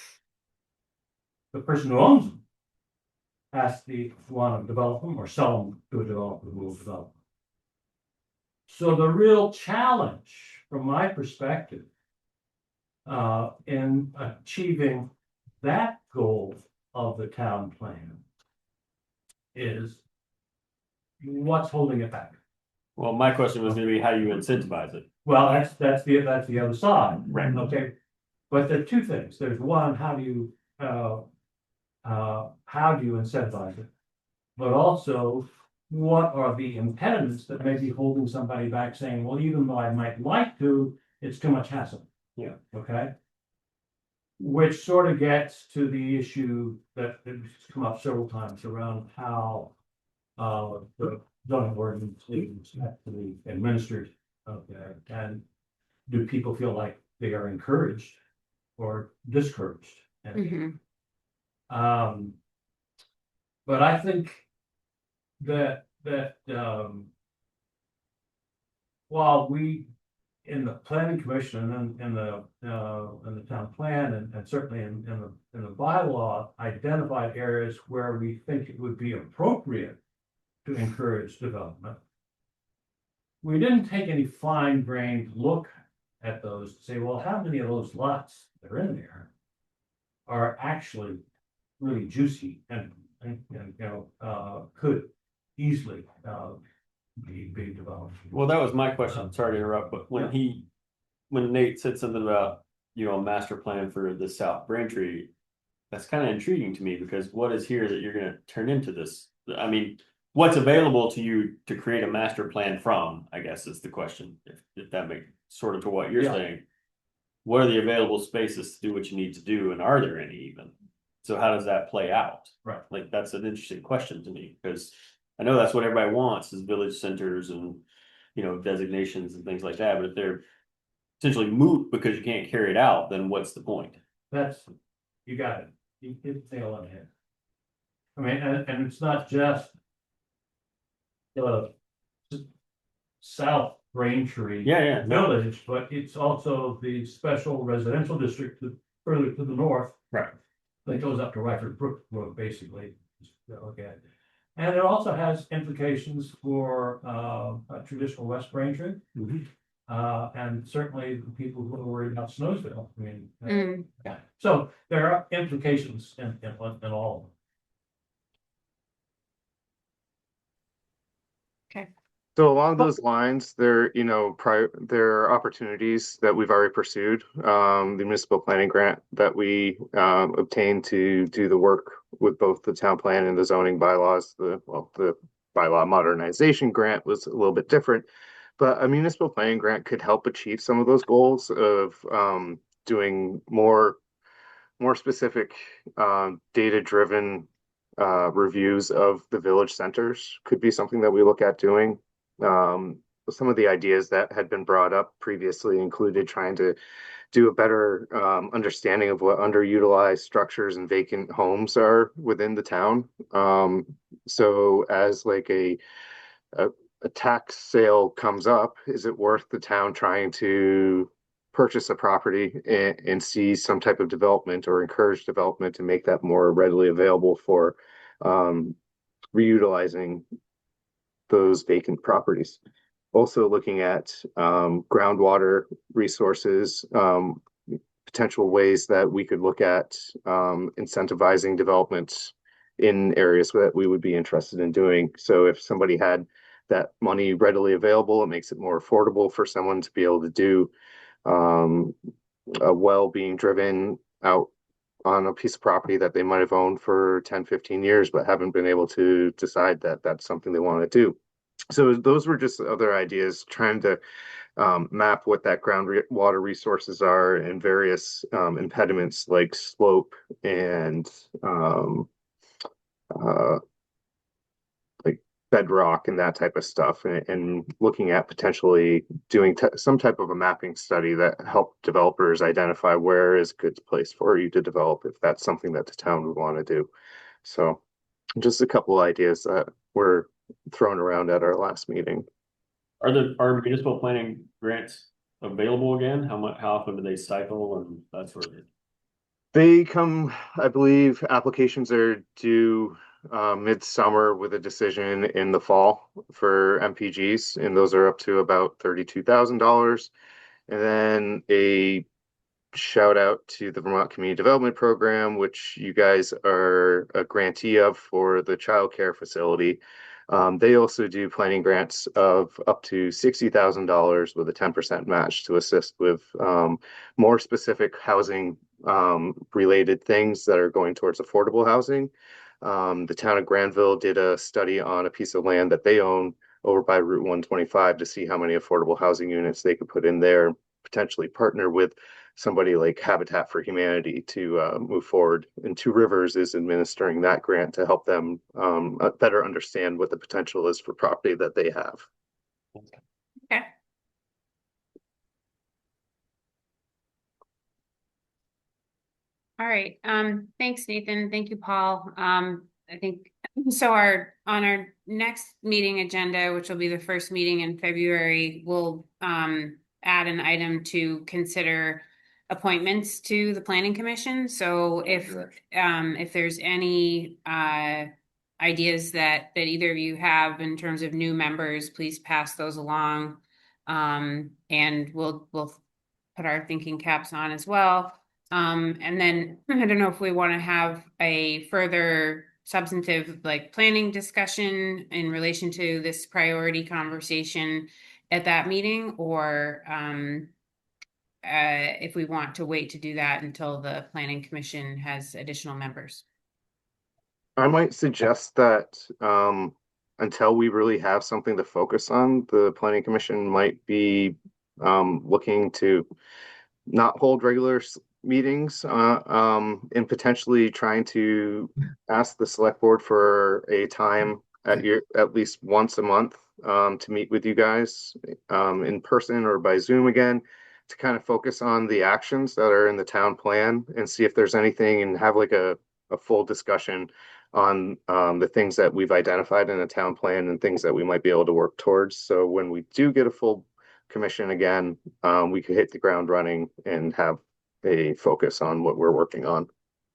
the person who owns them has to want to develop them or sell them to a developer who will develop them. So the real challenge, from my perspective, in achieving that goal of the town plan is what's holding it back? Well, my question was gonna be how you incentivize it. Well, that's the other side. Right. Okay, but there are two things. There's one, how do you incentivize it? But also, what are the impediments that may be holding somebody back saying, well, even though I might like to, it's too much hassle. Yeah. Okay. Which sort of gets to the issue that has come up several times around how the zoning ordinance is actually administered. Okay, and do people feel like they are encouraged or discouraged? And, Mhm. but I think that while we in the planning commission and in the town plan and certainly in the bylaw identified areas where we think it would be appropriate to encourage development. We didn't take any fine-grained look at those to say, well, how many of those lots that are in there are actually really juicy and could easily be developed. Well, that was my question. Sorry to interrupt, but when Nate said something about, a master plan for the South Braintree, that's kind of intriguing to me because what is here that you're gonna turn into this? I mean, what's available to you to create a master plan from, I guess is the question, if that makes sort of to what you're Yeah. saying. What are the available spaces to do what you need to do, and are there any even? So how does that play out? Right. Like, that's an interesting question to me, because I know that's what everybody wants is village centers and, designations and things like that, but if they're essentially moot because you can't carry it out, then what's the point? You got it. You hit the nail on the head. I mean, and it's not just the South Braintree Yeah, no. village, but it's also the special residential district further to the north. Right. That goes up to Ryford Brook Road, basically. Okay. And it also has implications for traditional West Braintree. And certainly the people who are worried about Snowsville. I mean, Mm. so there are implications in all of them. Okay. So along those lines, there are opportunities that we've already pursued. The municipal planning grant that we obtained to do the work with both the town plan and the zoning bylaws. The bylaw modernization grant was a little bit different, but a municipal planning grant could help achieve some of those goals of doing more specific data-driven reviews of the village centers. Could be something that we look at doing. Some of the ideas that had been brought up previously included trying to do a better understanding of what underutilized structures and vacant homes are within the town. So as like a tax sale comes up, is it worth the town trying to purchase a property and see some type of development or encourage development to make that more readily available for reutilizing those vacant properties? Also looking at groundwater resources, potential ways that we could look at incentivizing development in areas that we would be interested in doing. So if somebody had that money readily available, it makes it more affordable for someone to be able to do a well being driven out on a piece of property that they might have owned for 10, 15 years, but haven't been able to decide that that's something they want to do. So those were just other ideas, trying to map what that groundwater resources are and various impediments like slope and like bedrock and that type of stuff, and looking at potentially doing some type of a mapping study that helped developers identify where is a good place for you to develop if that's something that the town would want to do. So just a couple ideas that were thrown around at our last meeting. Are municipal planning grants available again? How often do they cycle and that sort of thing? They come, I believe, applications are due midsummer with a decision in the fall for MPGs, and those are up to about $32,000. And then a shout out to the Vermont Community Development Program, which you guys are a grantee of for the childcare facility. They also do planning grants of up to $60,000 with a 10% match to assist with more specific housing related things that are going towards affordable housing. The town of Granville did a study on a piece of land that they own over by Route 125 to see how many affordable housing units they could put in there, potentially partner with somebody like Habitat for Humanity to move forward. And Two Rivers is administering that grant to help them better understand what the potential is for property that they have. Okay. All right, thanks, Nathan. Thank you, Paul. I think so on our next meeting agenda, which will be the first meeting in February, we'll add an item to consider appointments to the planning commission. So if there's any ideas that either of you have in terms of new members, please pass those along. And we'll put our thinking caps on as well. And then I don't know if we want to have a further substantive like planning discussion in relation to this priority conversation at that meeting, or if we want to wait to do that until the planning commission has additional members. I might suggest that until we really have something to focus on, the planning commission might be looking to not hold regular meetings and potentially trying to ask the select board for a time at least once a month to meet with you guys in person or by Zoom again, to kind of focus on the actions that are in the town plan and see if there's anything, and have like a full discussion on the things that we've identified in the town plan and things that we might be able to work towards. So when we do get a full commission again, we could hit the ground running and have a focus on what we're working on.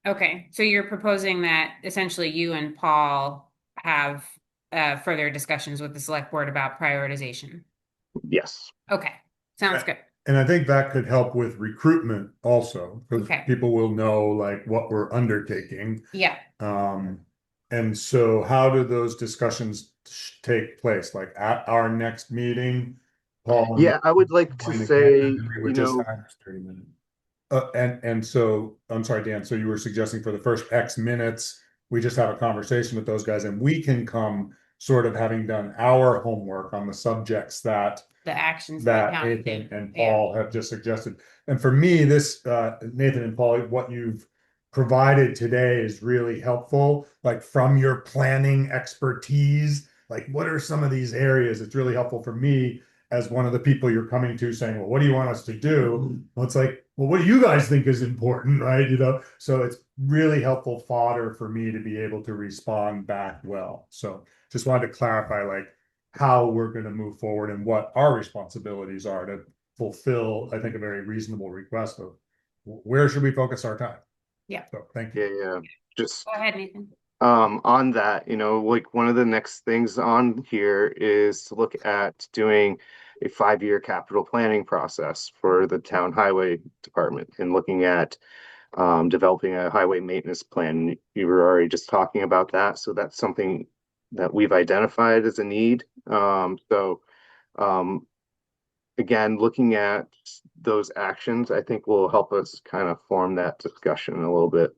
Okay, so you're proposing that essentially you and Paul have further discussions with the select board about prioritization. Yes. Okay, sounds good. And I think that could help with recruitment also, because Okay. people will know like what we're undertaking. Yeah. And so how do those discussions take place? Like at our next meeting? Paul? Yeah, I would like to say, you know, 30 minutes. And so, I'm sorry, Dan, so you were suggesting for the first X minutes, we just have a conversation with those guys and we can come sort of having done our homework on the subjects that The actions that town Nathan do. and Paul have just suggested. And for me, this, Nathan and Paul, what you've provided today is really helpful, like from your planning expertise, like what are some of these areas? It's really helpful for me as one of the people you're coming to saying, well, what do you want us to do? Well, it's like, well, what do you guys think is important, right? You know, so it's really helpful fodder for me to be able to respond back well. So just wanted to clarify, like, how we're going to move forward and what our responsibilities are to fulfill, I think, a very reasonable request of where should we focus our time? Yeah. So thank you. yeah, just Go ahead, Nathan. on that, you know, like one of the next things on here is to look at doing a 5-year capital planning process for the town highway department and looking at developing a highway maintenance plan. You were already just talking about that, so that's something that we've identified as a need. Again, looking at those actions, I think will help us kind of form that discussion a little bit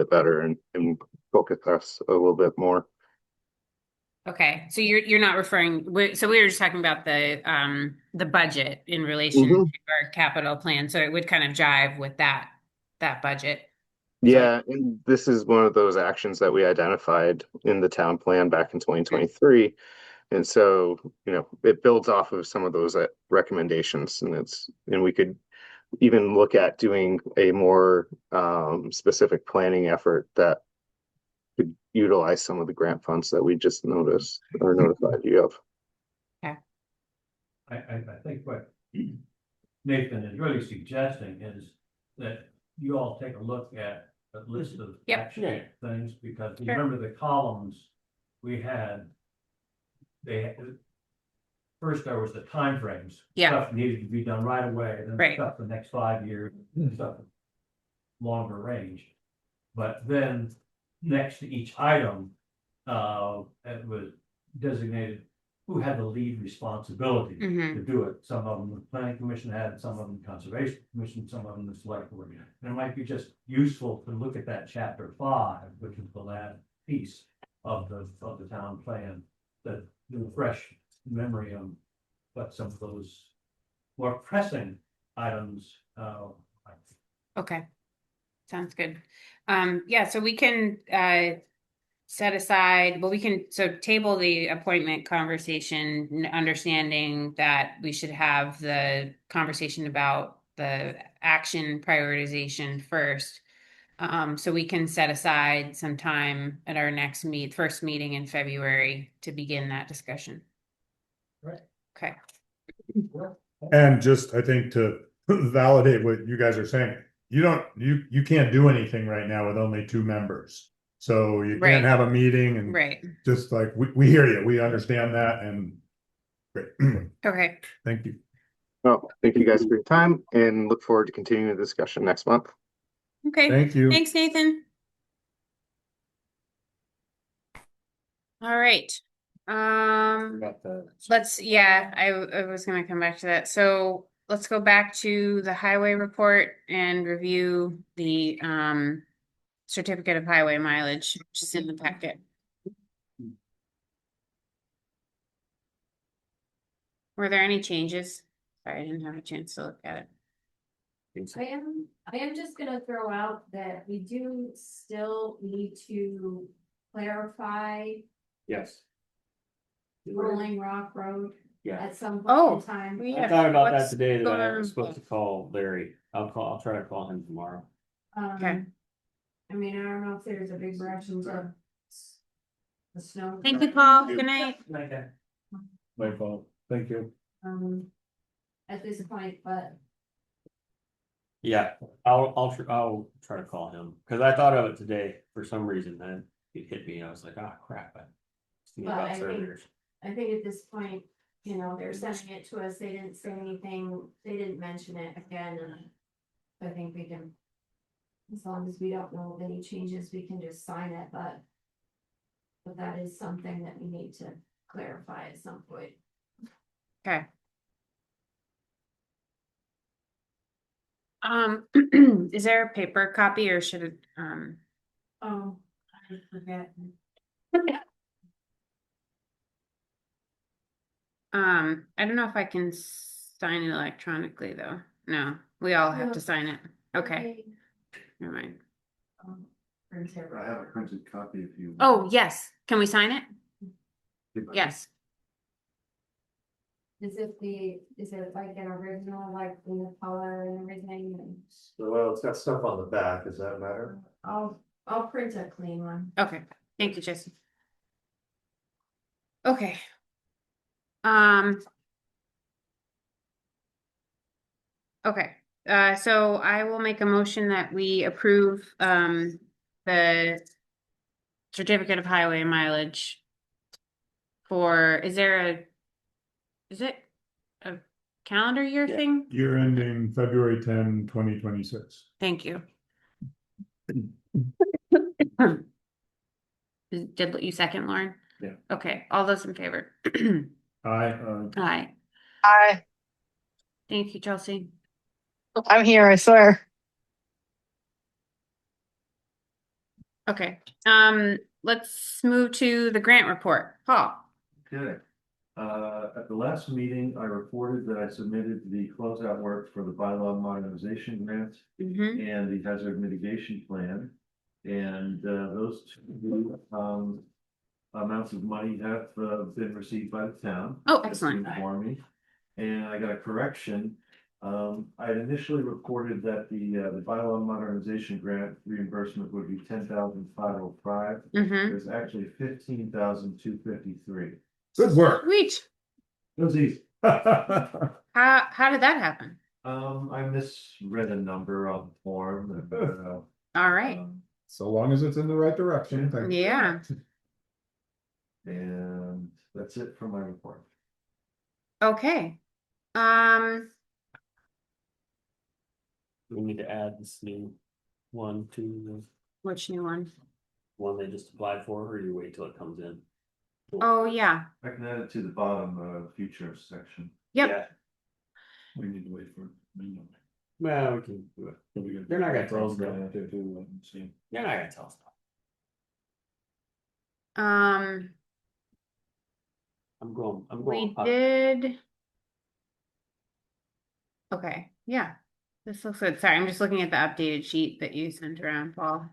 better and focus us a little bit more. Okay, so you're not referring, so we were just talking about the budget in relation Mhm. to our capital plan, so it would kind of jive with that budget. Yeah, and this is one of those actions that we identified in the town plan back in 2023. And so, you know, it builds off of some of those recommendations, and we could even look at doing a more specific planning effort that could utilize some of the grant funds that we just noticed or notified you of. I think what Nathan is really suggesting is that you all take a look at a list of Yep. action things, because Sure. remember the columns we had. First there was the timeframes. Yeah. Stuff needed to be done right away, then Right. stuff the next 5 years, stuff longer range. But then next to each item, it was designated who had the lead responsibility Mhm. to do it. Some of them the planning commission had, some of them conservation commission, some of them the select board. And it might be just useful to look at that chapter 5, which is the last piece of the town plan, that do fresh memory on what some of those more pressing items, Okay. Sounds good. Yeah, so we can, set aside, well, we can, so table the appointment conversation, understanding that we should have the conversation about the action prioritization first. So we can set aside some time at our next first meeting in February to begin that discussion. Right. Okay. And just, I think to validate what you guys are saying, you can't do anything right now with only 2 members. So you Right. can't have a meeting and Right. just like, we hear you, we understand that and great. Okay. Thank you. Well, thank you guys for your time and look forward to continuing the discussion next month. Okay. Thank you. Thanks, Nathan. All right. I was gonna come back to that. So let's go back to the highway report and review the certificate of highway mileage, which is in the packet. Were there any changes? Sorry, I didn't have a chance to look at it. I am just gonna throw out that we do still need to clarify Yes. Rolling Rock Road Yeah. at some Oh, point in time. we I have- thought about that what's today, that going I on? was supposed to call Larry. I'll try to call him tomorrow. Okay. I mean, I don't know if there's a big rush into the snow. Thank you, Paul. Good night. My fault. Thank you. At this point, but Yeah, I'll try to call him, because I thought of it today for some reason, then it hit me, I was like, ah, crap. I was thinking Well, about I think- surveyors. I think at this point, you know, they're sending it to us, they didn't say anything, they didn't mention it again, and I think we can. As long as we don't know of any changes, we can just sign it, but. But that is something that we need to clarify at some point. Okay. Is there a paper copy or should it, Oh, I forget. I don't know if I can sign it electronically though. No, we all have to sign it. Okay, never mind. Printer. I have a printed copy if you. Oh, yes. Can we sign it? Yes. Is it like an original, like in the color and everything, and Well, it's got stuff on the back, does that matter? I'll print a clean one. Okay. Thank you, Jesse. Okay. Okay. So I will make a motion that we approve the certificate of highway mileage for, is it a calendar year Yeah. thing? Year ending February 10, 2026. Thank you. Did you second, Lauren? Yeah. Okay, all those in favor? Aye. Aye. Hi, Thank you, Chelsea. I'm here, I swear. Okay, let's move to the grant report. Paul. Okay. At the last meeting, I reported that I submitted the closeout work for the bylaw modernization grant Mm-hmm. and the hazard mitigation plan. And those two amounts of money have been received by the town. Oh, That's excellent. For me. And I got a correction. I had initially reported that the bylaw modernization grant reimbursement would be 10,505. Mm-hmm. There's actually 15,253. Good work. Sweet. It was easy. How did that happen? I misread a number on the form. All right, So long as it's in the right direction, thank you. yeah, And that's it for my report. okay. We need to add this new one to the Which new one? one they just applied for, or you wait till it comes in? Oh, yeah, I can add it to the bottom, future section. yep, Yeah. We need to wait for. Well, we can do it. They're not gonna tell us that. See. They're not gonna tell us that. um, I'm going we hot. did. Okay, yeah, this looks good. Sorry, I'm just looking at the updated sheet that you sent around, Paul.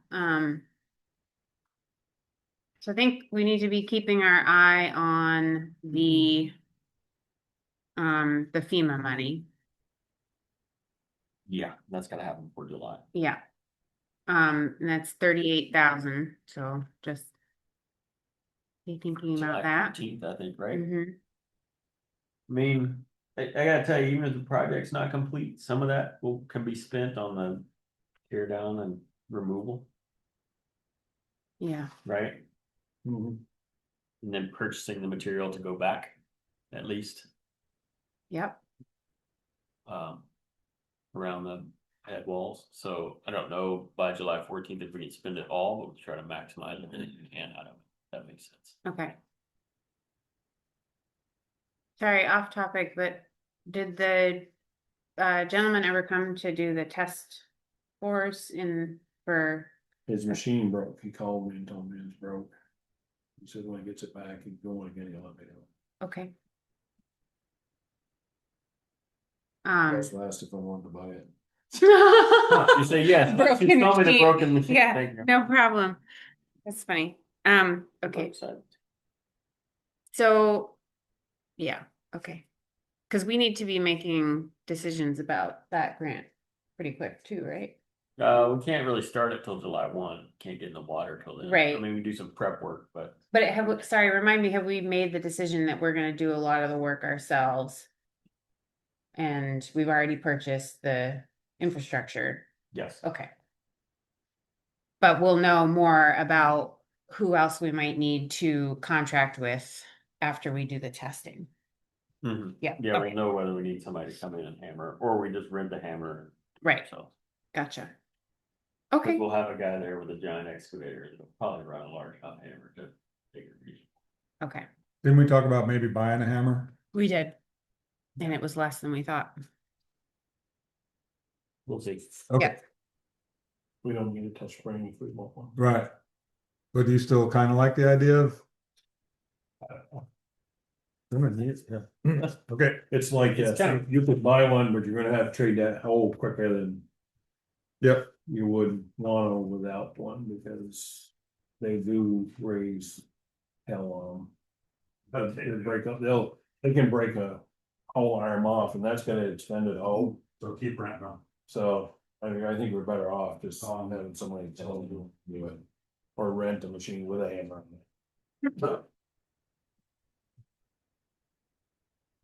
So I think we need to be keeping our eye on the FEMA money. Yeah, that's gotta happen for July. Yeah. And that's 38,000, so just be thinking July about that. 14th, I think, right? Mhm. I mean, I gotta tell you, even if the project's not complete, some of that can be spent on the tear down and removal, Yeah, right? Mhm. And then purchasing the material to go back, at least, yep, around the head walls. So I don't know by July 14th if we can spend it all, but we'll try to maximize it if we can out of it. That makes sense. okay. Sorry, off topic, but did the gentleman ever come to do the test course for? His machine broke, he called me and told me it's broke. He said when he gets it back, he's going again, he'll let me know. Okay. Just asked if I wanted to buy it. You say yes. Broken Just tell me the machine. broken machine. Yeah, Thank you. no problem. That's funny. Okay, Website. so, yeah, okay. Cause we need to be making decisions about that grant pretty quick too, right? We can't really start it till July 1. Can't get in the water till then. Right. I mean, we do some prep work, but But sorry, remind me, have we made the decision that we're gonna do a lot of the work ourselves? And we've already purchased the infrastructure, yes. okay. But we'll know more about who else we might need to contract with after we do the testing. Mhm. Yeah, Yeah, okay. we'll know whether we need somebody to come in and hammer, or we just rent a hammer. Right. So Gotcha. 'cause Okay, we'll have a guy there with a giant excavator that'll probably run a large hot hammer to dig a region. okay, Didn't we talk about maybe buying a hammer? we did. And it was less than we thought. We'll see. Okay, We don't need a touch spring if we want one. right. But do you still kind of like the idea of? Okay, It's like, It's kind of- you could buy one, but you're gonna have to trade that hole quicker than yep, you would want without one, because they do raise hell on them. They can break a whole arm off, and that's gonna extend it whole, so keep renting them. so I think we're better off just having somebody tell you to do it. Or rent a machine with a hammer.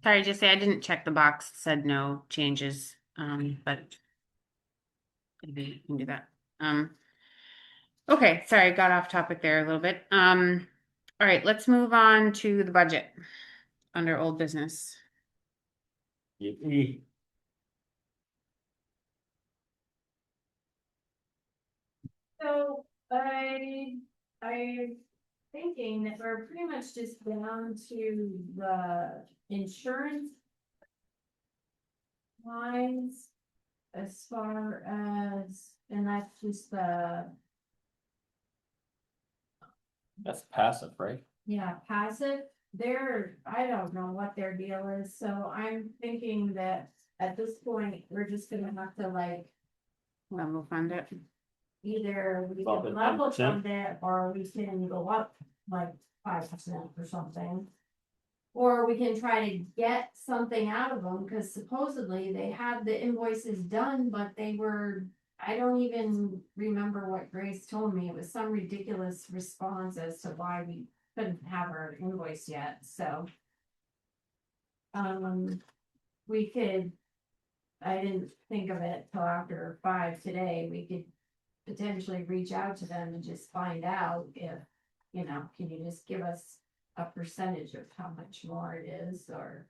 Sorry, just say I didn't check the box, said no changes, but maybe you can do that. Okay, sorry, got off topic there a little bit. All right, let's move on to the budget under old business. Yippee. So I'm thinking that we're pretty much just down to the insurance lines as far as, and that's just That's passive, right? yeah, passive. I don't know what their deal is, so I'm thinking that at this point, we're just gonna have to like Level fund it. either we Bump can it level 10%. fund it, or we can go up like 5% or something. Or we can try to get something out of them, cause supposedly they had the invoices done, but they were, I don't even remember what Grace told me, it was some ridiculous response as to why we couldn't have our invoice yet, so. We could I didn't think of it till after 5 today, we could potentially reach out to them and just find out if, you know, can you just give us a percentage of how much more it is, or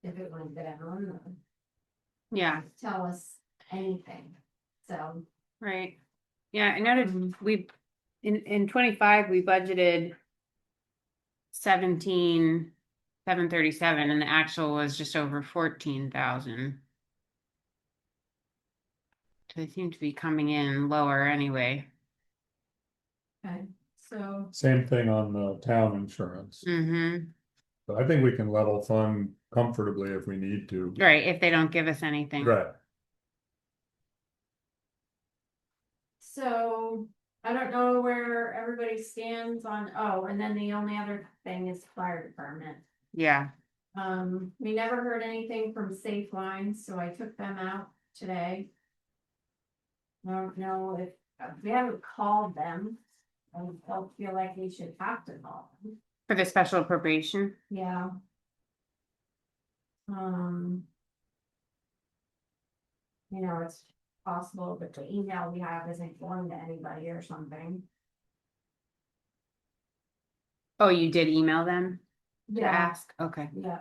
if it went down, or Yeah, tell us anything, so. right. Yeah, I noted we, in 25, we budgeted 17,737 and the actual was just over 14,000. So they seem to be coming in lower anyway. Okay, so, Same thing on the town insurance. Mm-hmm. But I think we can level fund comfortably if we need to. Right, if they don't give us anything. Right. so, I don't know where everybody stands on, oh, and then the only other thing is fire department. Yeah, We never heard anything from Safe Lines, so I took them out today. I don't know if, we haven't called them. I don't feel like we should have to call them, for the special appropriation. yeah. You know, it's possible that the email we have isn't going to anybody or something. Oh, you did email them to Yeah, ask? Okay. yeah.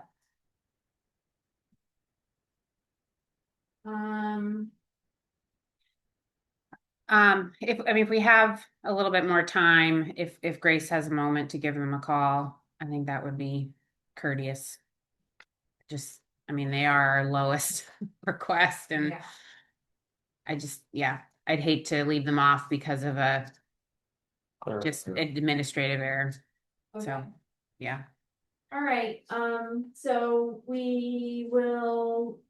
If we have a little bit more time, if Grace has a moment to give them a call, I think that would be courteous. Just, I mean, they are our lowest request and Yeah. I just, yeah, I'd hate to leave them off because of a just administrative error. Okay. So, yeah. All right, so we'll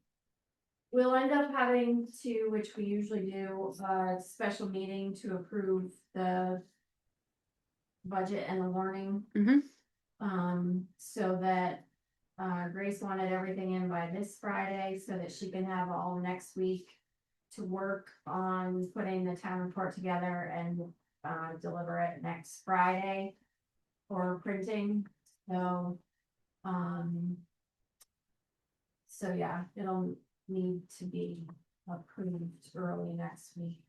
end up having to, which we usually do, a special meeting to approve the budget and the warning. So that, Grace wanted everything in by this Friday so that she can have all next week to work on putting the town report together and, deliver it next Friday for printing, so. So yeah, it'll need to be approved early next week.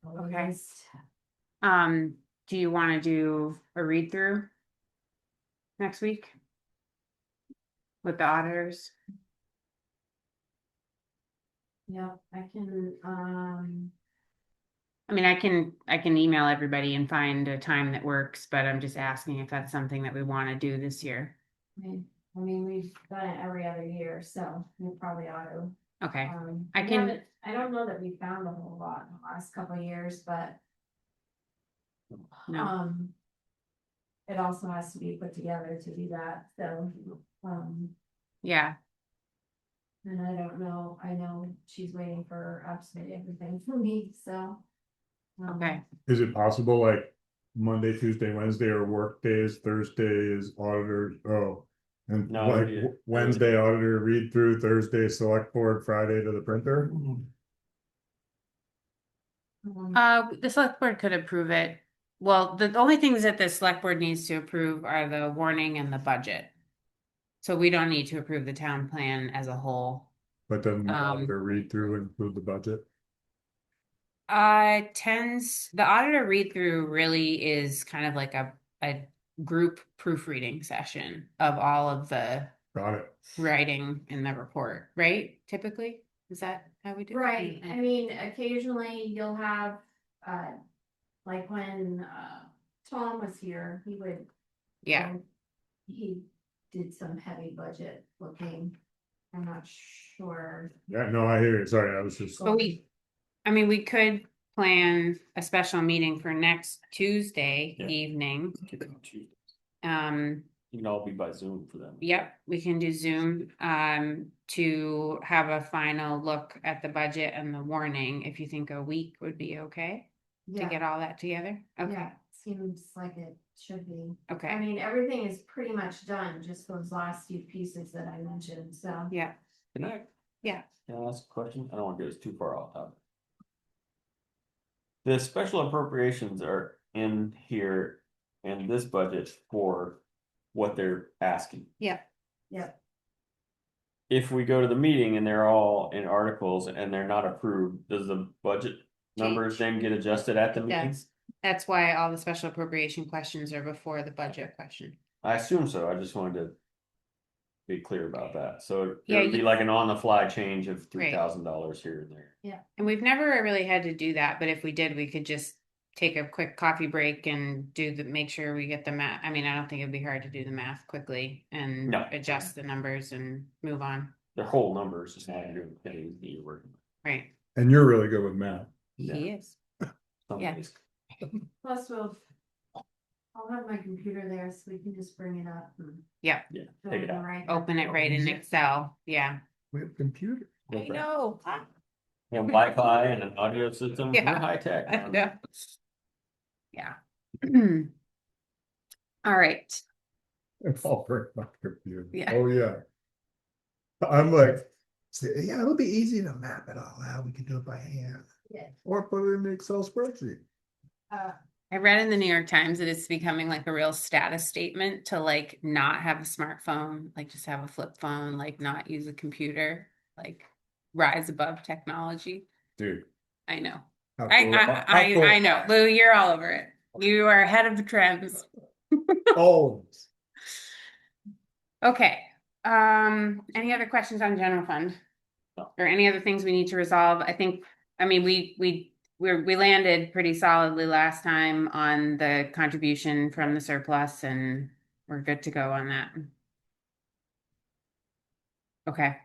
Okay. Do you want to do a read through next week with the auditors? Yeah, I can, I mean, I can email everybody and find a time that works, but I'm just asking if that's something that we want to do this year. I mean, we've done it every other year, so we probably ought to. Okay, I I can- haven't- I don't know that we found a whole lot in the last couple of years, but. No. It also has to be put together to do that, so, yeah, and I don't know, I know she's waiting for absolutely everything from me, so. okay. Is it possible like Monday, Tuesday, Wednesday are work days, Thursday is auditor, oh. And No, like it'd be- Wednesday auditor read through, Thursday select board, Friday to the printer? The select board could approve it. Well, the only things that the select board needs to approve are the warning and the budget. So we don't need to approve the town plan as a whole. But doesn't the Um, auditor read through include the budget? The auditor read through really is kind of like a group proofreading session of all of the Got it. writing in the report, right? Typically, is that how we do it? Right, I mean, occasionally you'll have, like when, Tom was here, he would. Yeah, He did some heavy budget looking, I'm not sure. Yeah, no, I hear you. Sorry, I was just. but we could plan a special meeting for next Tuesday Yeah. evening. You Um, can all be by Zoom for them. Yep, we can do Zoom, to have a final look at the budget and the warning, if you think a week would be okay to Yeah, get all that together. Okay, yeah, seems like it should be. I okay, mean, everything is pretty much done, just those last few pieces that I mentioned, so. yeah, Can I? Yeah. Can I ask a question? I don't want to get us too far off topic. The special appropriations are in here in this budget for what they're asking. yeah. Yep, if we go to the meeting and they're all in articles and they're not approved, does the budget numbers then get adjusted at the meeting? That's why all the special appropriation questions are before the budget question. I assume so. I just wanted to be clear about that. So it Yeah, would be you- like an on-the-fly change of Right. $3,000 here and there. And we've never really had to do that, but if we did, we could just take a quick coffee break and make sure we get the math. I mean, I don't think it'd be hard to do the math quickly and No. adjust the numbers and move on. Their whole numbers is not doing pennies that you're working with. Right. And you're really good with math. Yeah. He is. Some Yeah. days. Plus I'll have my computer there so we can just bring it up. And Yeah. Yeah, go take it in the out. right- Open it right in Excel. Yeah. We have computers. I know. We have Wi-Fi and an audio system. Yeah. We're high tech. I know. Yeah. All right. I'll bring my computer. Yeah. Oh, yeah. I'm like, yeah, it'll be easy to map it all out. We can do it by hand. Yeah. Or put it in the Excel spreadsheet. I read in the New York Times that it's becoming like a real status statement to like not have a smartphone, like just have a flip phone, like not use a computer, like rise above technology. Dude. I know. how cool- how cool- I know. Lou, you're all over it. You are ahead of the trends. Always. Okay. Any other questions on general fund? No. Or any other things we need to resolve? I mean, we landed pretty solidly last time on the contribution from the surplus and we're good to go on that. Okay.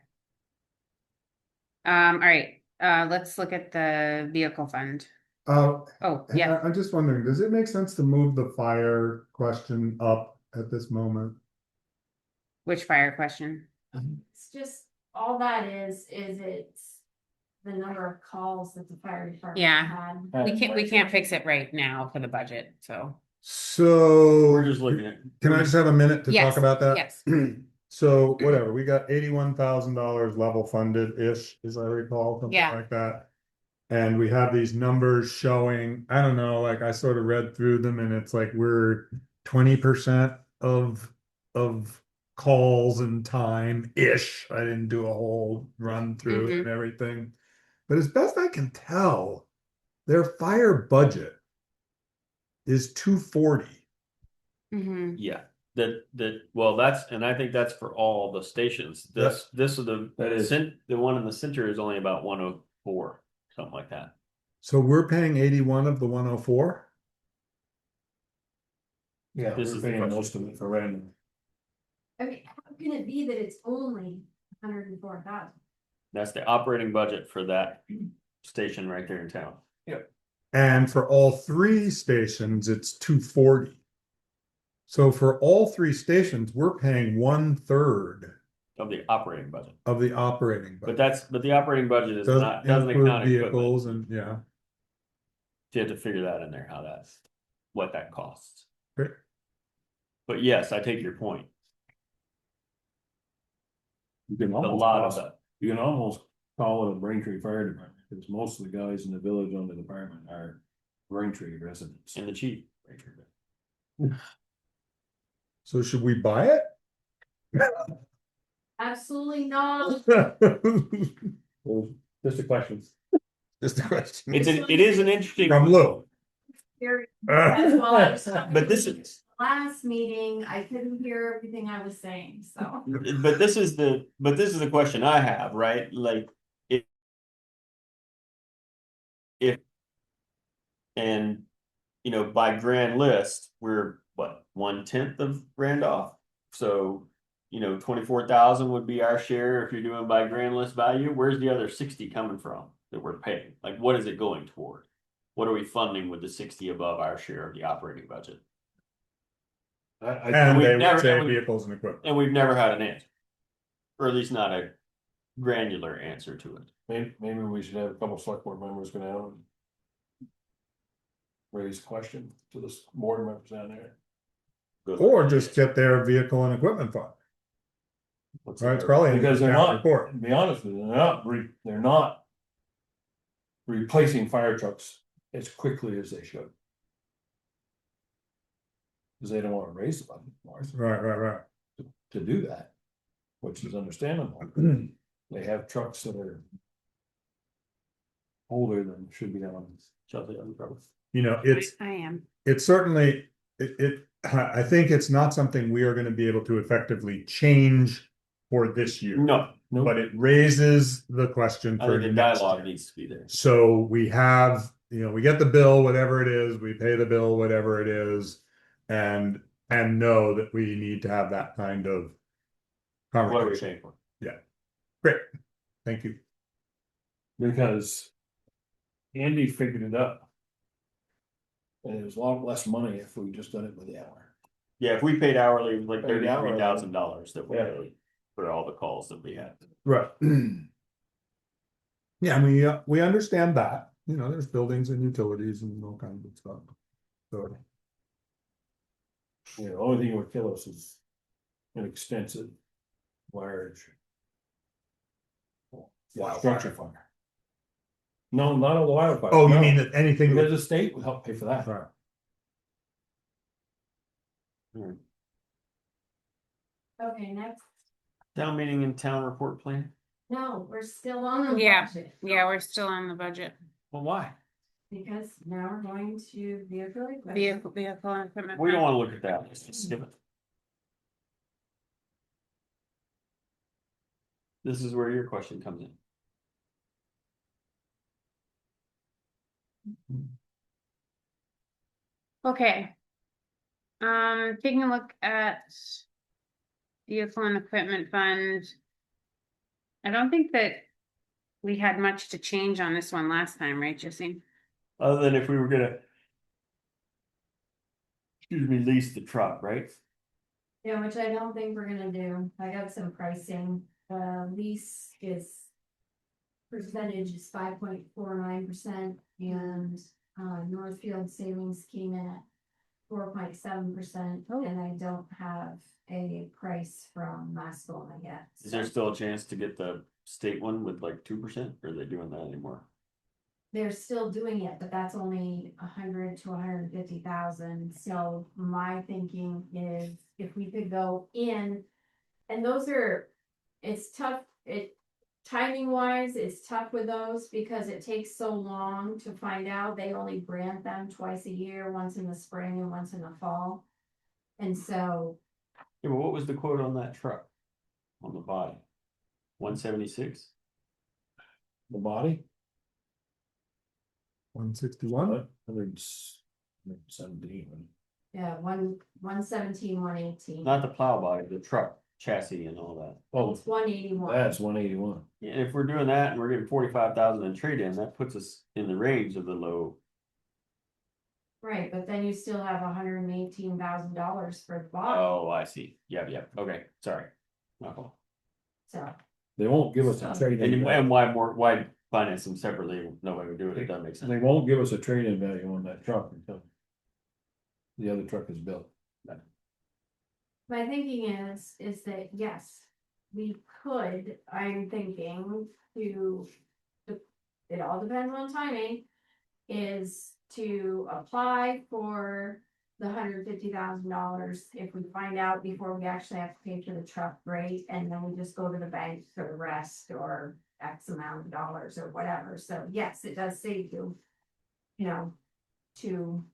All right, let's look at the vehicle fund. Oh, yeah, I'm just wondering, does it make sense to move the fire question up at this moment? which fire question? It's just, all that is it's the number of calls that the fire department Yeah. had. We can't fix it right now for the budget, so. So. We're just looking at. Can I just have a minute to Yes, talk about that? yes. So whatever, we got $81,000 level funded-ish, as I recall, something Yeah. like that. And we have these numbers showing, I don't know, like I sort of read through them and it's like we're 20% of calls and time-ish. I didn't do a whole run through and everything. But as best I can tell, their fire budget is 240. Mm-hmm. Yeah, well, and I think that's for all the stations. This is the one in the center is only about 104, something like that. So we're paying 81 of the 104? Yeah, This we're is the paying question. most of it for random. I mean, how can it be that it's only 104,000? That's the operating budget for that station right there in town. And for all three stations, it's 240. So for all three stations, we're paying 1/3 Of the operating budget. of the operating budget. But the operating budget is Doesn't doesn't include account vehicles equipment. and, yeah. You have to figure that in there, what that costs. Great. But yes, I take your point. You can A almost lot of call- that. You can almost call it a Braintree Fire Department, because most of the guys in the village on the department are Braintree residents. And the chief. So should we buy Absolutely not. it? Well, just a question. Just a question. It is an interesting. From Lou. As well, I was talking But this is, last meeting, I couldn't hear everything I was saying, so. but this is the question I have, right? Like, if and by grand list, we're what, 1/10 of Randolph? So 24,000 would be our share if you're doing by grand list value. Where's the other 60 coming from that we're paying? Like, what is it going toward? What are we funding with the 60 above our share of the operating budget? And we've they never- would say and we- vehicles and equipment. And we've never had an answer, or at least not a granular answer to it. Maybe we should have a couple select board members go down and raise a question to the board members down there. Or just get their vehicle and equipment fund. Right, it's probably. in the Because they're town not, report. to be honest with you, they're not replacing fire trucks as quickly as they should. Because they don't want to raise the budget more Right. to do that. which is understandable. They have trucks that are older than should be on. You know, it's, I am. it's certainly, I think it's not something we are gonna be able to effectively change for this year. No, But it raises the question I for think the next dialogue year. needs to be there. So we have, you know, we get the bill, whatever it is, we pay the bill, whatever it is, and know that we need to have that kind of What are we conversation. paying for? Great, thank you. Because Andy figured it up. And it was a lot less money if we just done it by the hour. Yeah, if we paid hourly, it was like Paid hourly. $33,000 that we Yeah. paid for all the calls that we had. Right. Yeah, I mean, we understand that, you know, there's buildings and utilities and all kinds of stuff. So, You know, the only thing that would kill us is an extensive, large. Structure fire. No, not a wildfire. oh, you no. mean that anything? Because the state would help pay for that. Right. Okay, next, Town meeting and town report plan? no, we're still on the Yeah. budget. Yeah, we're still on the budget. Well, why? Because now we're going to vehicle equipment. Vehicle and equipment. We don't fund. wanna look at that, let's just skip it. This is where your question comes in. Okay. Taking a look at vehicle and equipment fund. I don't think that we had much to change on this one last time, right, Jesse? Other than if we were gonna. Excuse me, lease the truck, right? Yeah, which I don't think we're gonna do. I got some pricing. Lease is. Percentage is 5.49% and Northfield savings came in at 4.7%. Oh. And I don't have a price from Mascoma yet. Is there still a chance to get the state one with like 2%, or are they doing that anymore? They're still doing it, but that's only 100 to 150,000. So my thinking is if we could go in, and those are, it's tough, timing wise, it's tough with those because it takes so long to find out. They only grant them twice a year, once in the spring and once in the fall. And so, Yeah, but what was the quote on that truck? On the body? 176? The body? 161? 117. yeah, 117, 118. Not the plow body, the truck chassis and all that. Oh, It's 181. that's 181. Yeah, if we're doing that and we're getting 45,000 in trade-in, that puts us in the range of the low. Right, but then you still have $118,000 for the body, Oh, I see. Yeah, okay, sorry. My fault. so. They won't give us a trade-in. And why finance them separately? No way we do it, it doesn't make sense. They won't give us a trade-in value on that truck until the other truck is built. My thinking is that, yes, we could, I'm thinking it all depends on timing, is to apply for the $150,000 if we find out before we actually have to pay for the truck, great, and then we just go to the bank for the rest or X amount of dollars or whatever. So yes, it does save you, you know, 2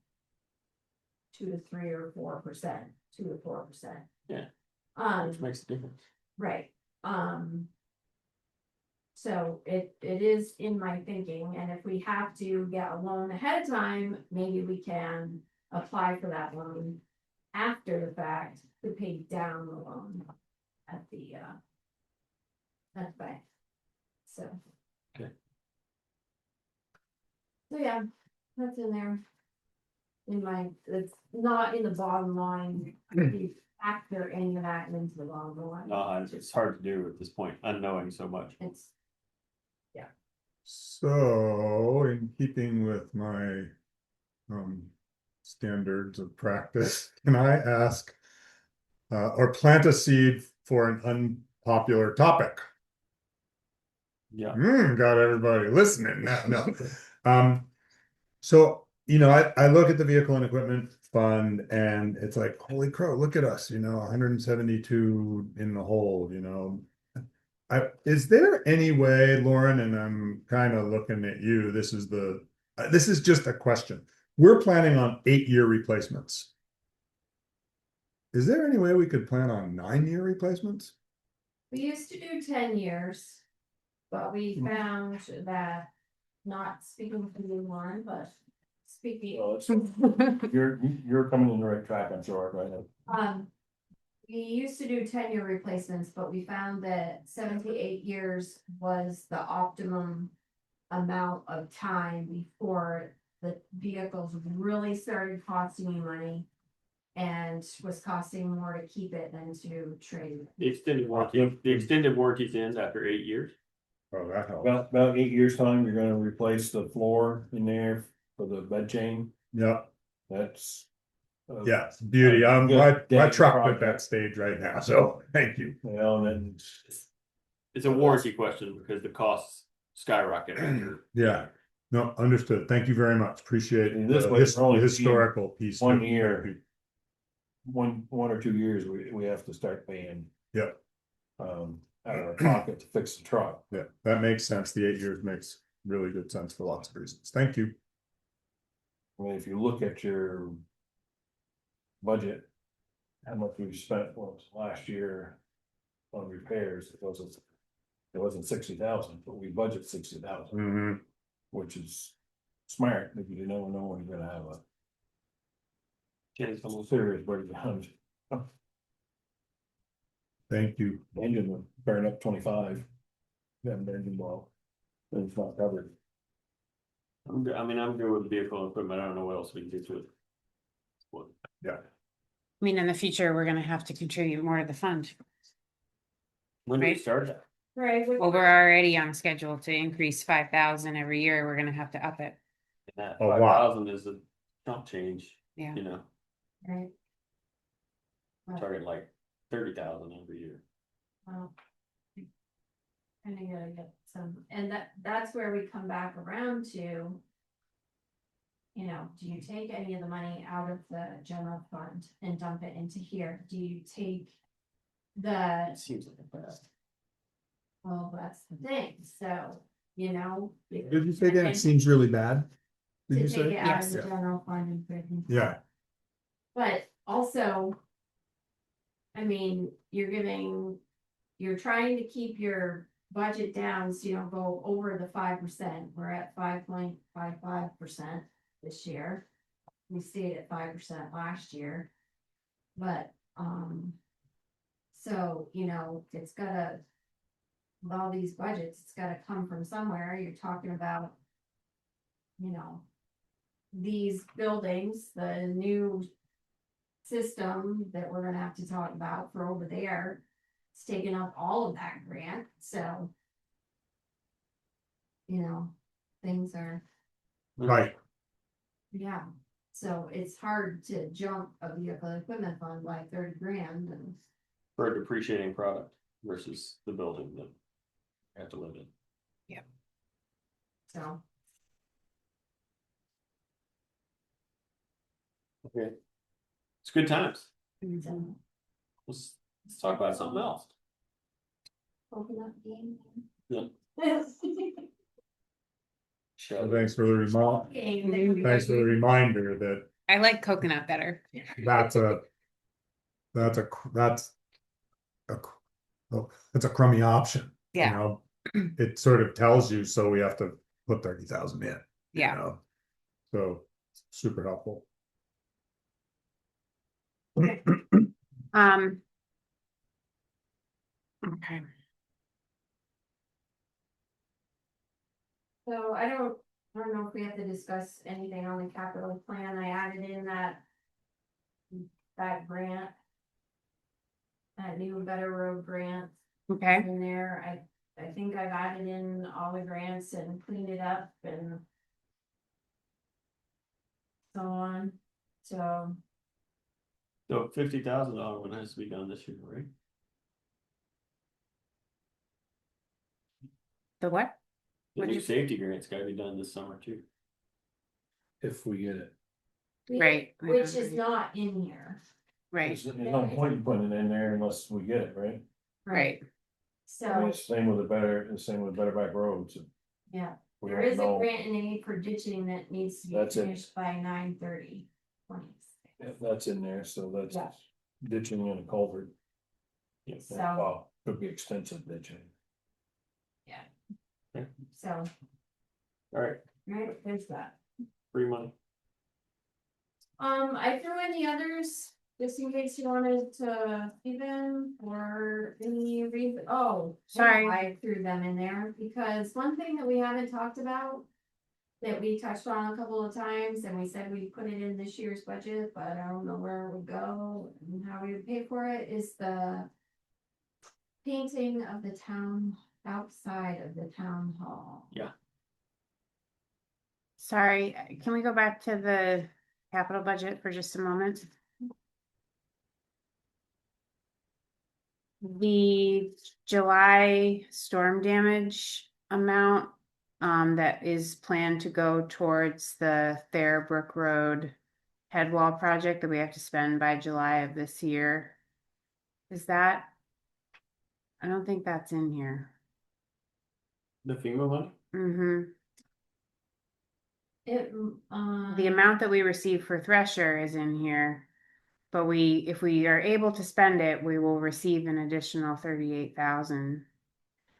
to 3 or 4%, 2 to 4%. Yeah. Um, Which makes a difference. right, so it is in my thinking, and if we have to get a loan ahead of time, maybe we can apply for that loan after the fact to pay down the loan at the bank. So. Okay. So yeah, that's in there. It's not in the bottom line. You factor any of that into the bottom line. No, it's hard to do at this point, unknowing so much. It's, So, in keeping with my standards of practice, can I ask or plant a seed for an unpopular topic? Yeah. Got everybody listening now. No. So, you know, I look at the vehicle and equipment fund and it's like, holy crow, look at us, 172 in the hole. Is there any way, Lauren, and I'm kind of looking at you, this is just a question. We're planning on 8-year replacements. Is there any way we could plan on 9-year replacements? We used to do 10 years, but we found that, not speaking for you, Lauren, but speaking. Well, it's- You're coming in the right track, I'm sure, right? We used to do 10-year replacements, but we found that 7 to 8 years was the optimum amount of time before the vehicles really started costing you money and was costing more to keep it than to trade. The extended warranties ends after 8 years. Oh, that helps. About 8 years' time, you're gonna replace the floor in there for the bed chain. Yeah, That's. yeah, it's beauty. My Good truck at project. that stage right now, so thank you. You know, and then It's a warranty question because the costs skyrocket after. Yeah, no, understood. Thank you very much. Appreciate And this the way it's only historical piece. 1 year. one or 2 years, we have to start paying. Yep. Out of our pocket to fix the truck. Yeah, that makes sense. The 8 years makes really good sense for lots of reasons. Thank you. I mean, if you look at your budget, how much we spent last year on repairs, it wasn't 60,000, but we budget 60,000, Mhm. which is smart, because you never know when you're gonna have a serious breakdown. Thank you. Engine would burn up 25. That engine blow, and it's not covered. I'm good with vehicle and equipment. I don't know what else we can do to it. Yeah. I mean, in the future, we're gonna have to contribute more to the fund. When do we Right. start that? Right. Well, we're already on schedule to increase 5,000 every year. We're gonna have to up it. That Oh, wow. 5,000 is a chunk change, Yeah. Right. target like 30,000 every year. Well, and I gotta get some, and that's where we come back around to. Do you take any of the money out of the general fund and dump it into here? Do you take the, It seems like a bad. well, that's the thing, so, Did you say that? It seems really bad. Did to you take say? it out of the Yes. general fund and put it in. Yeah, But also. I mean, you're trying to keep your budget down, so you don't go over the 5%. We're at 5.55% this year. We stayed at 5% last year. But, so, it's gotta, with all these budgets, it's gotta come from somewhere. You're talking about, these buildings, the new system that we're gonna have to talk about for over there. It's taking up all of that grant, so. Things are, right. yeah, so it's hard to jump a vehicle equipment fund by 30 grand and. For a depreciating product versus the building that you have to live in. So, Okay. It's good times. so Let's talk about something else. open up game. Yeah. Well, thanks for the thanks for the reminder that I like coconut better. that's a crummy option. Yeah. It sort of tells you, so we have to put 30,000 in. Yeah. So super helpful. Okay. So I don't know if we have to discuss anything on the capital plan. I added in that grant. That new Better Road grant Okay. in there. I think I've added in all the grants and cleaned it up and so on, so. So $50,000 one has to be done this year, right? The what? The What'd new you say? safety grant's gotta be done this summer too. If we get it. Right. Which is not in here, Right, There's no point in putting it in there unless we get it, right? right. So, Same with Better Back Roads. yeah, We there don't is a know. grant and aid for ditching that needs to be That's it. finished by 9/30/26. Yeah, that's in there, so that's Yeah. ditching and a culvert. Yeah, So- wow, could be extensive ditching. So, Alright, right, there's that. free money. I threw in the others, just in case you wanted to see them or any reason, oh. Sorry. I threw them in there because one thing that we haven't talked about. That we touched on a couple of times and we said we put it in this year's budget, but I don't know where it would go and how we would pay for it, is the. Painting of the town, outside of the town hall. Sorry, can we go back to the capital budget for just a moment? The July storm damage amount that is planned to go towards the Thayer Brook Road head wall project that we have to spend by July of this year. Is that? I don't think that's in here. The FEMA money? Mm-hmm. It, The amount that we receive for Thresher is in here. But if we are able to spend it, we will receive an additional 38,000.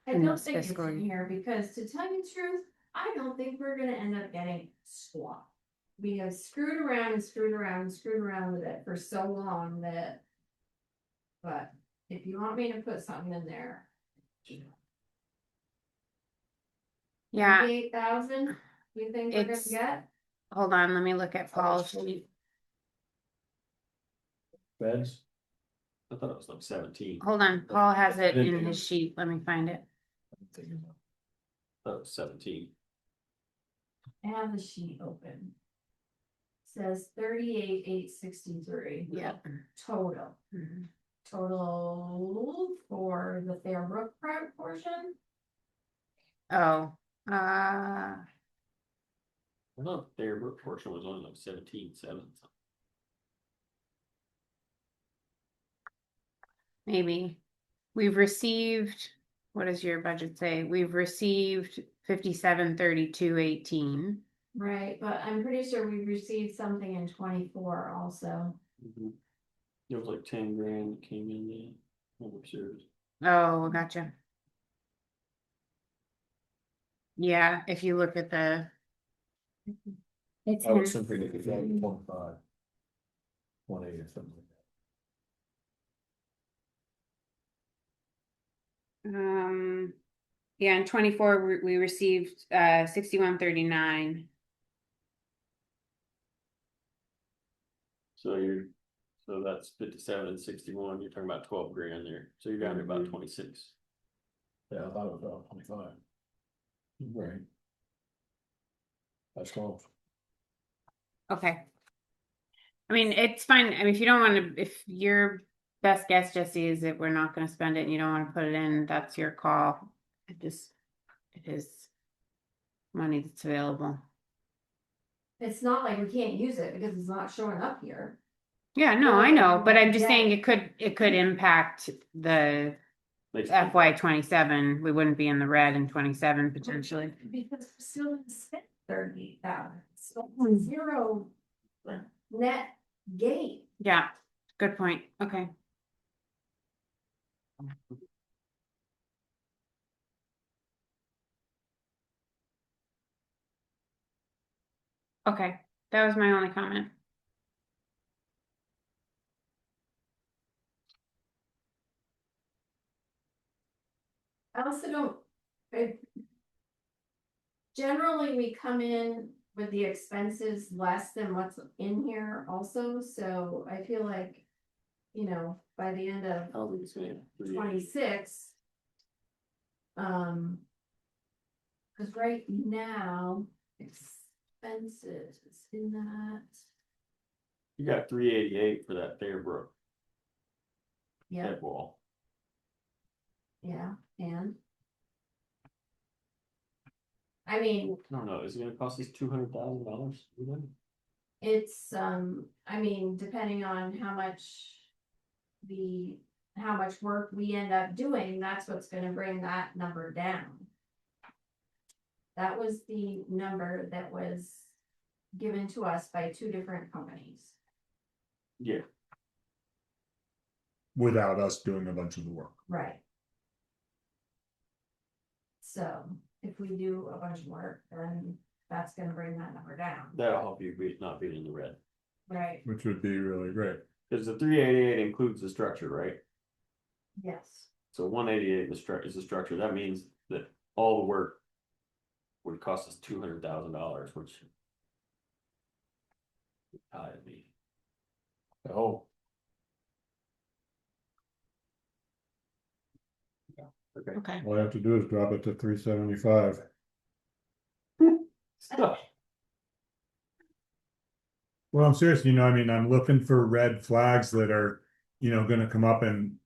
I in don't this think it's fiscal in year. here because to tell you the truth, I don't think we're gonna end up getting squat. We have screwed around and screwed around and screwed around with it for so long that. But if you want me to put something in there. Yeah, 38,000, you think we're gonna It's- get? hold on, let me look at Paul's sheet. Feds? I thought it was like 17. Hold on, Paul has it in Didn't- his sheet. Let me find it. I thought it was 17. I have the sheet open. Says 38,863. Yeah. Total. Mhm. Total for the Fairbrook portion. Oh, I thought their work portion was only like 17,700. maybe. We've received, what does your budget say? We've received 5732.18. Right, but I'm pretty sure we received something in 24 also. It was like 10 grand that came in there. Overseas. Oh, gotcha. Yeah, if you look at the. It's I was in, simply looking at 1.5. 1.8 or something like that. yeah, in 24, we received 6139. So that's 57 and 61. You're talking about 12 grand there. So you're down to about 26. Yeah, I thought it was about 25. Right. That's close. Okay. I mean, it's fine. I mean, if you don't want to, if your best guess, Jesse, is that we're not going to spend it and you don't want to put it in, that's your call. It is money that's available. It's not like we can't use it because it's not showing up here. Yeah, no, I know, but I'm just Yeah. saying it could impact the Makes FY 27. We wouldn't be in the red in 27 potentially. Because we're still in spent 38,000, so zero net gain. Yeah, good point. Okay. Okay, that was my only comment. I also don't. Generally, we come in with the expenses less than what's in here also, so I feel like. You know, by the end of I don't think it's gonna be 26. Cause right now, expenses in that, You got 388 for that Fairbrook yeah, head wall. yeah, and. I mean, I don't know. Is it gonna cost us $200,000? It's, I mean, depending on how much work we end up doing, that's what's gonna bring that number down. That was the number that was given to us by two different companies. Yeah. Without us doing a bunch of the work. Right. So if we do a bunch of work, then that's gonna bring that number down. That'll help you not be in the red. Right, Which would be really great. Cause the 388 includes the structure, right? yes. So 188 is the structure, that means that all the work. Would cost us $200,000, which. Tired me. Oh, Okay. Okay. All I have to do is drop it to 375. Well, I'm serious, I mean, I'm looking for red flags that are, gonna come up and,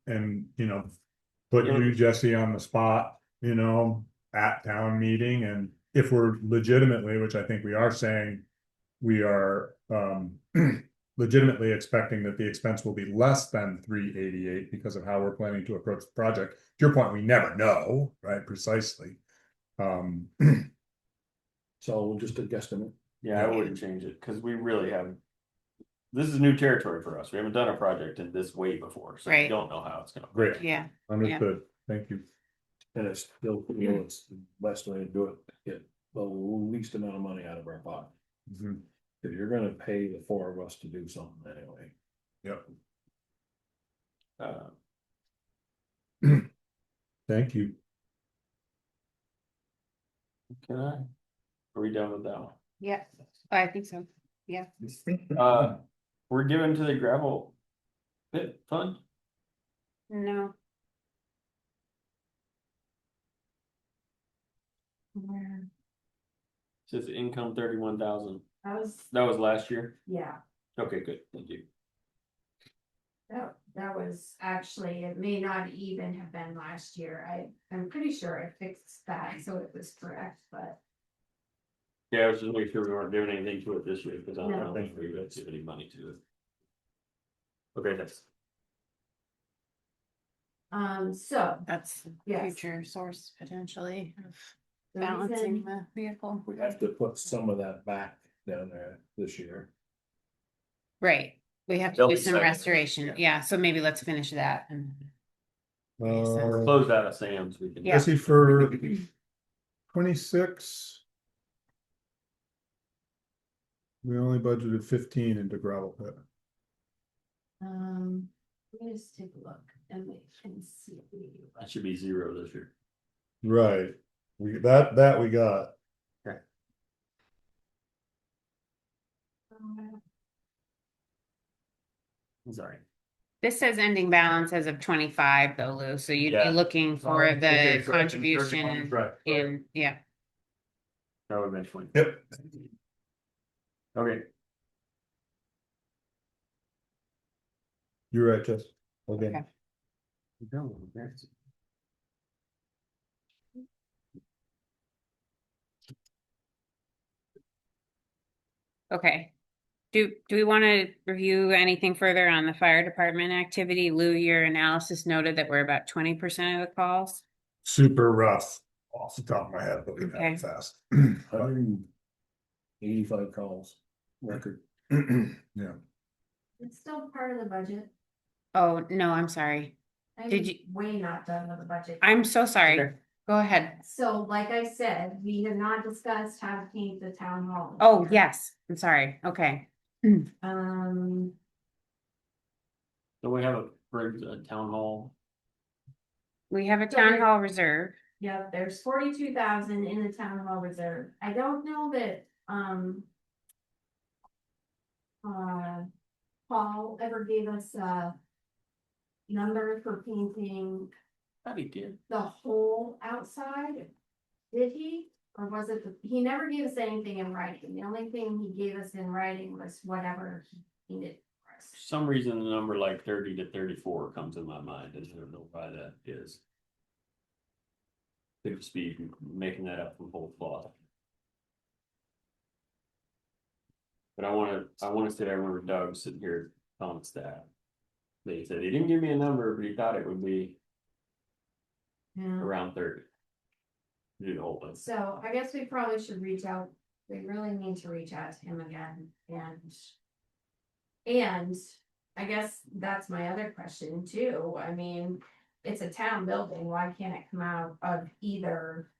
put you, Jesse, on the spot, at town meeting, and if we're legitimately, which I think we are saying, we are, legitimately expecting that the expense will be less than 388 because of how we're planning to approach the project. To your point, we never know, right, precisely. so just a guesstimate. Yeah, I wouldn't change it, cause we really haven't. This is new territory for us, we haven't done a project in this way before, so we Right. don't know how it's gonna. Great. Yeah. Understood, thank you. And it's still, it's the best way to do it, to get the least amount of money out of our pocket. Mhm. If you're gonna pay the four of us to do something anyway. Yep, Uh, thank you. Can I? Are we done with that one? Yeah, I think so. Yeah. We're given to the gravel pit fund. No. Where, Says income 31,000. that That was last year. yeah, Okay, good, thank you. that was actually, it may not even have been last year. I'm pretty sure I fixed that, so it was correct, but. Yeah, I was just making sure we weren't doing anything to it this year, because I No. don't think we would give any money to it. Okay, that's. So That's a Yes. future source potentially of the balancing reason, the vehicle. We have to put some of that back down there this year. Right, we have to They'll do be some second. restoration, Yeah. yeah, so maybe let's finish that and. Close out of Sam's, we can. Yeah. Jesse, for 26. We only budgeted 15 into gravel pit. let me just take a look and we can see. That should be 0 this year. Right, that we got. Sorry. This says ending balance as of 25 though, Lou, so you'd be Yeah. looking for Oh, okay, the so contribution right. in, yeah. That would have been 20. Yep. Okay, You're right, Jess. Okay. Okay. Okay. Do we want to review anything further on the fire department activity? Lou, your analysis noted that we're about 20% of the calls. Super rough off the top of my head, looking at Okay. it fast. 185 calls, record. Yeah, It's still part of the budget. Oh, no, I'm sorry. I'm Did you- way not done with the budget. I'm so sorry. Okay. Go ahead. So like I said, we have not discussed how to paint the town hall. Oh, yes, I'm sorry. Okay. Um, so we have a town hall. We have a So town there- hall reserve. yep, there's 42,000 in the town hall reserve. I don't know that, Paul ever gave us a number for painting That he did. the whole outside. Did he? Or was it, he never gave us anything in writing. The only thing he gave us in writing was whatever he painted for us. For some reason, the number like 30 to 34 comes in my mind, and I don't know why that is. Could just be making that up from whole cloth. But I wanna say I remember Doug sitting here telling staff. They said he didn't give me a number, but he thought it would be Yeah. around 30. Do the whole thing. So I guess we probably should reach out, we really need to reach out to him again and I guess that's my other question too. I mean, it's a town building, why can't it come out of either?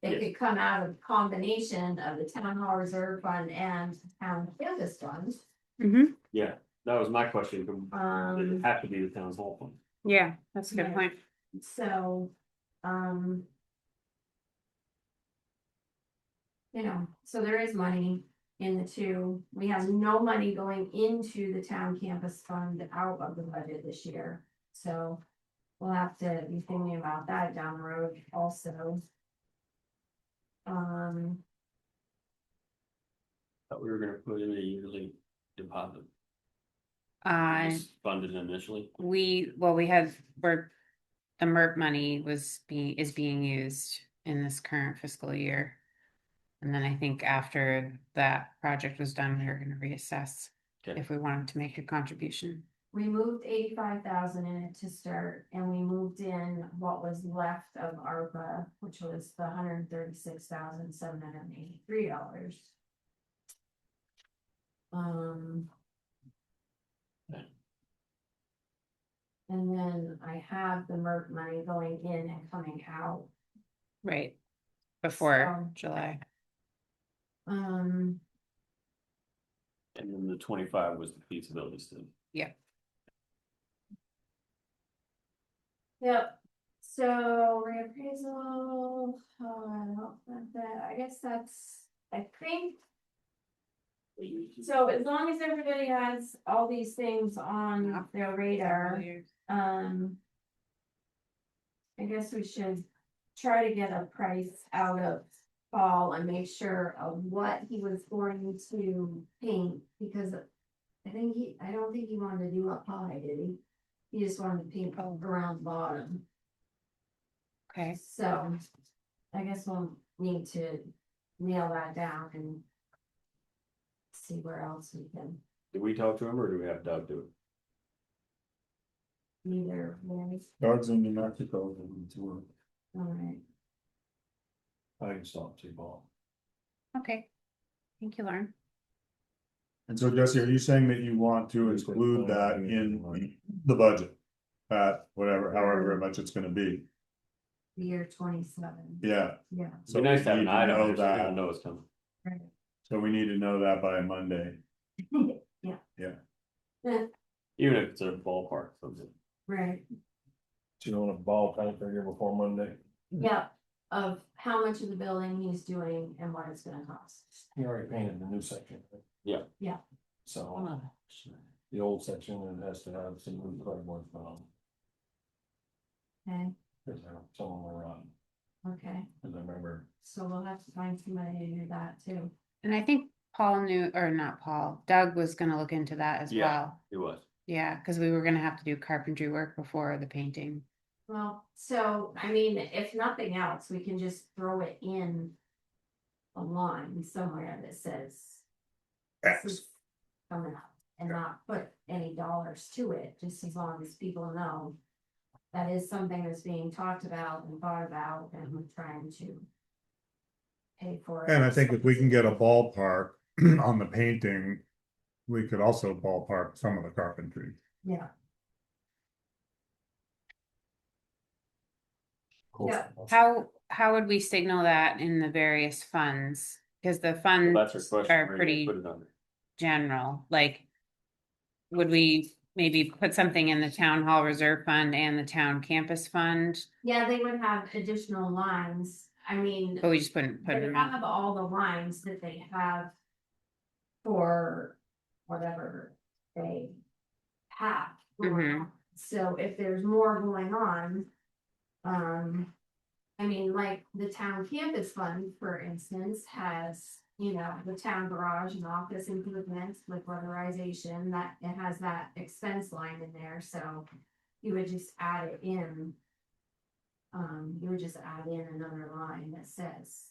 It could come out of combination of the town hall reserve fund and town campus fund. Mm-hmm. Yeah, that was my question. Did it have to be the town's whole fund? Yeah, that's a good Yeah. point. So, you know, so there is money in the two. We have no money going into the town campus fund out of the budget this year. So we'll have to be thinking about that down the road also. Thought we were gonna put in a yearly deposit. Uh, Funded initially. we had, the MERP money is being used in this current fiscal year. And then I think after that project was done, we were gonna reassess Okay. if we wanted to make a contribution. We moved 85,000 in it to start, and we moved in what was left of ARPA, which was the $136,783. Okay. And then I have the MERP money going in and coming out. Right. Before So- July. Um, And then the 25 was the feasibility study. Yep, so reappraisal, I guess that's, I think. So as long as everybody has all these things on their radar, I guess we should try to get a price out of Paul and make sure of what he was going to paint, because I don't think he wanted to do up high, did he? He just wanted to paint around the bottom. Okay. So, I guess we'll need to nail that down and see where else we can, Did we talk to him or do we have Doug do it? either way. Dogs in New Mexico, it's work. Alright, I can stop too, Paul. Okay. Thank you, Lauren. And so Jesse, are you saying that you want to include that in the budget? At whatever, however much it's gonna be, year 27, yeah, yeah, It'd be nice to have we an need to item know there so people that. know it's coming. right. So we need to know that by Monday, Yeah. Yeah. Even if it's a ballpark, something. Right, Do you want a ballpark figure before Monday? yeah, of how much of the building he's doing and what it's gonna cost. You already painted the new section. right? Yeah. Yeah. So the old section, it has to have some new cardboard on. Okay, Cause somewhere around, okay, cause I remember. so we'll have to find somebody to do that too. And I think Paul knew, or not Paul, Doug was gonna look into that as Yeah. well. It was. Yeah, because we were gonna have to do carpentry work before the painting. Well, so, I mean, if nothing else, we can just throw it in a line somewhere that says this X, is coming up, and not put any dollars to it, just as long as people know that is something that's being talked about and thought about, and we're trying to pay for it. and I think if we can get a ballpark on the painting. We could also ballpark some of the carpentry. Yeah, Yeah. How would we signal that in the various funds? Because the Well, funds that's her question. are Where you pretty Put it under. general, like. Would we maybe put something in the town hall reserve fund and the town campus fund? yeah, they would have additional lines, I mean. But we just put They them out. have all the lines that they have for whatever they have. going on. So if there's more going on, I mean, like the town campus fund, for instance, has, you know, the town garage and office improvements with weatherization, that it has that expense line in there, so you would just add it in. You would just add in another line that says,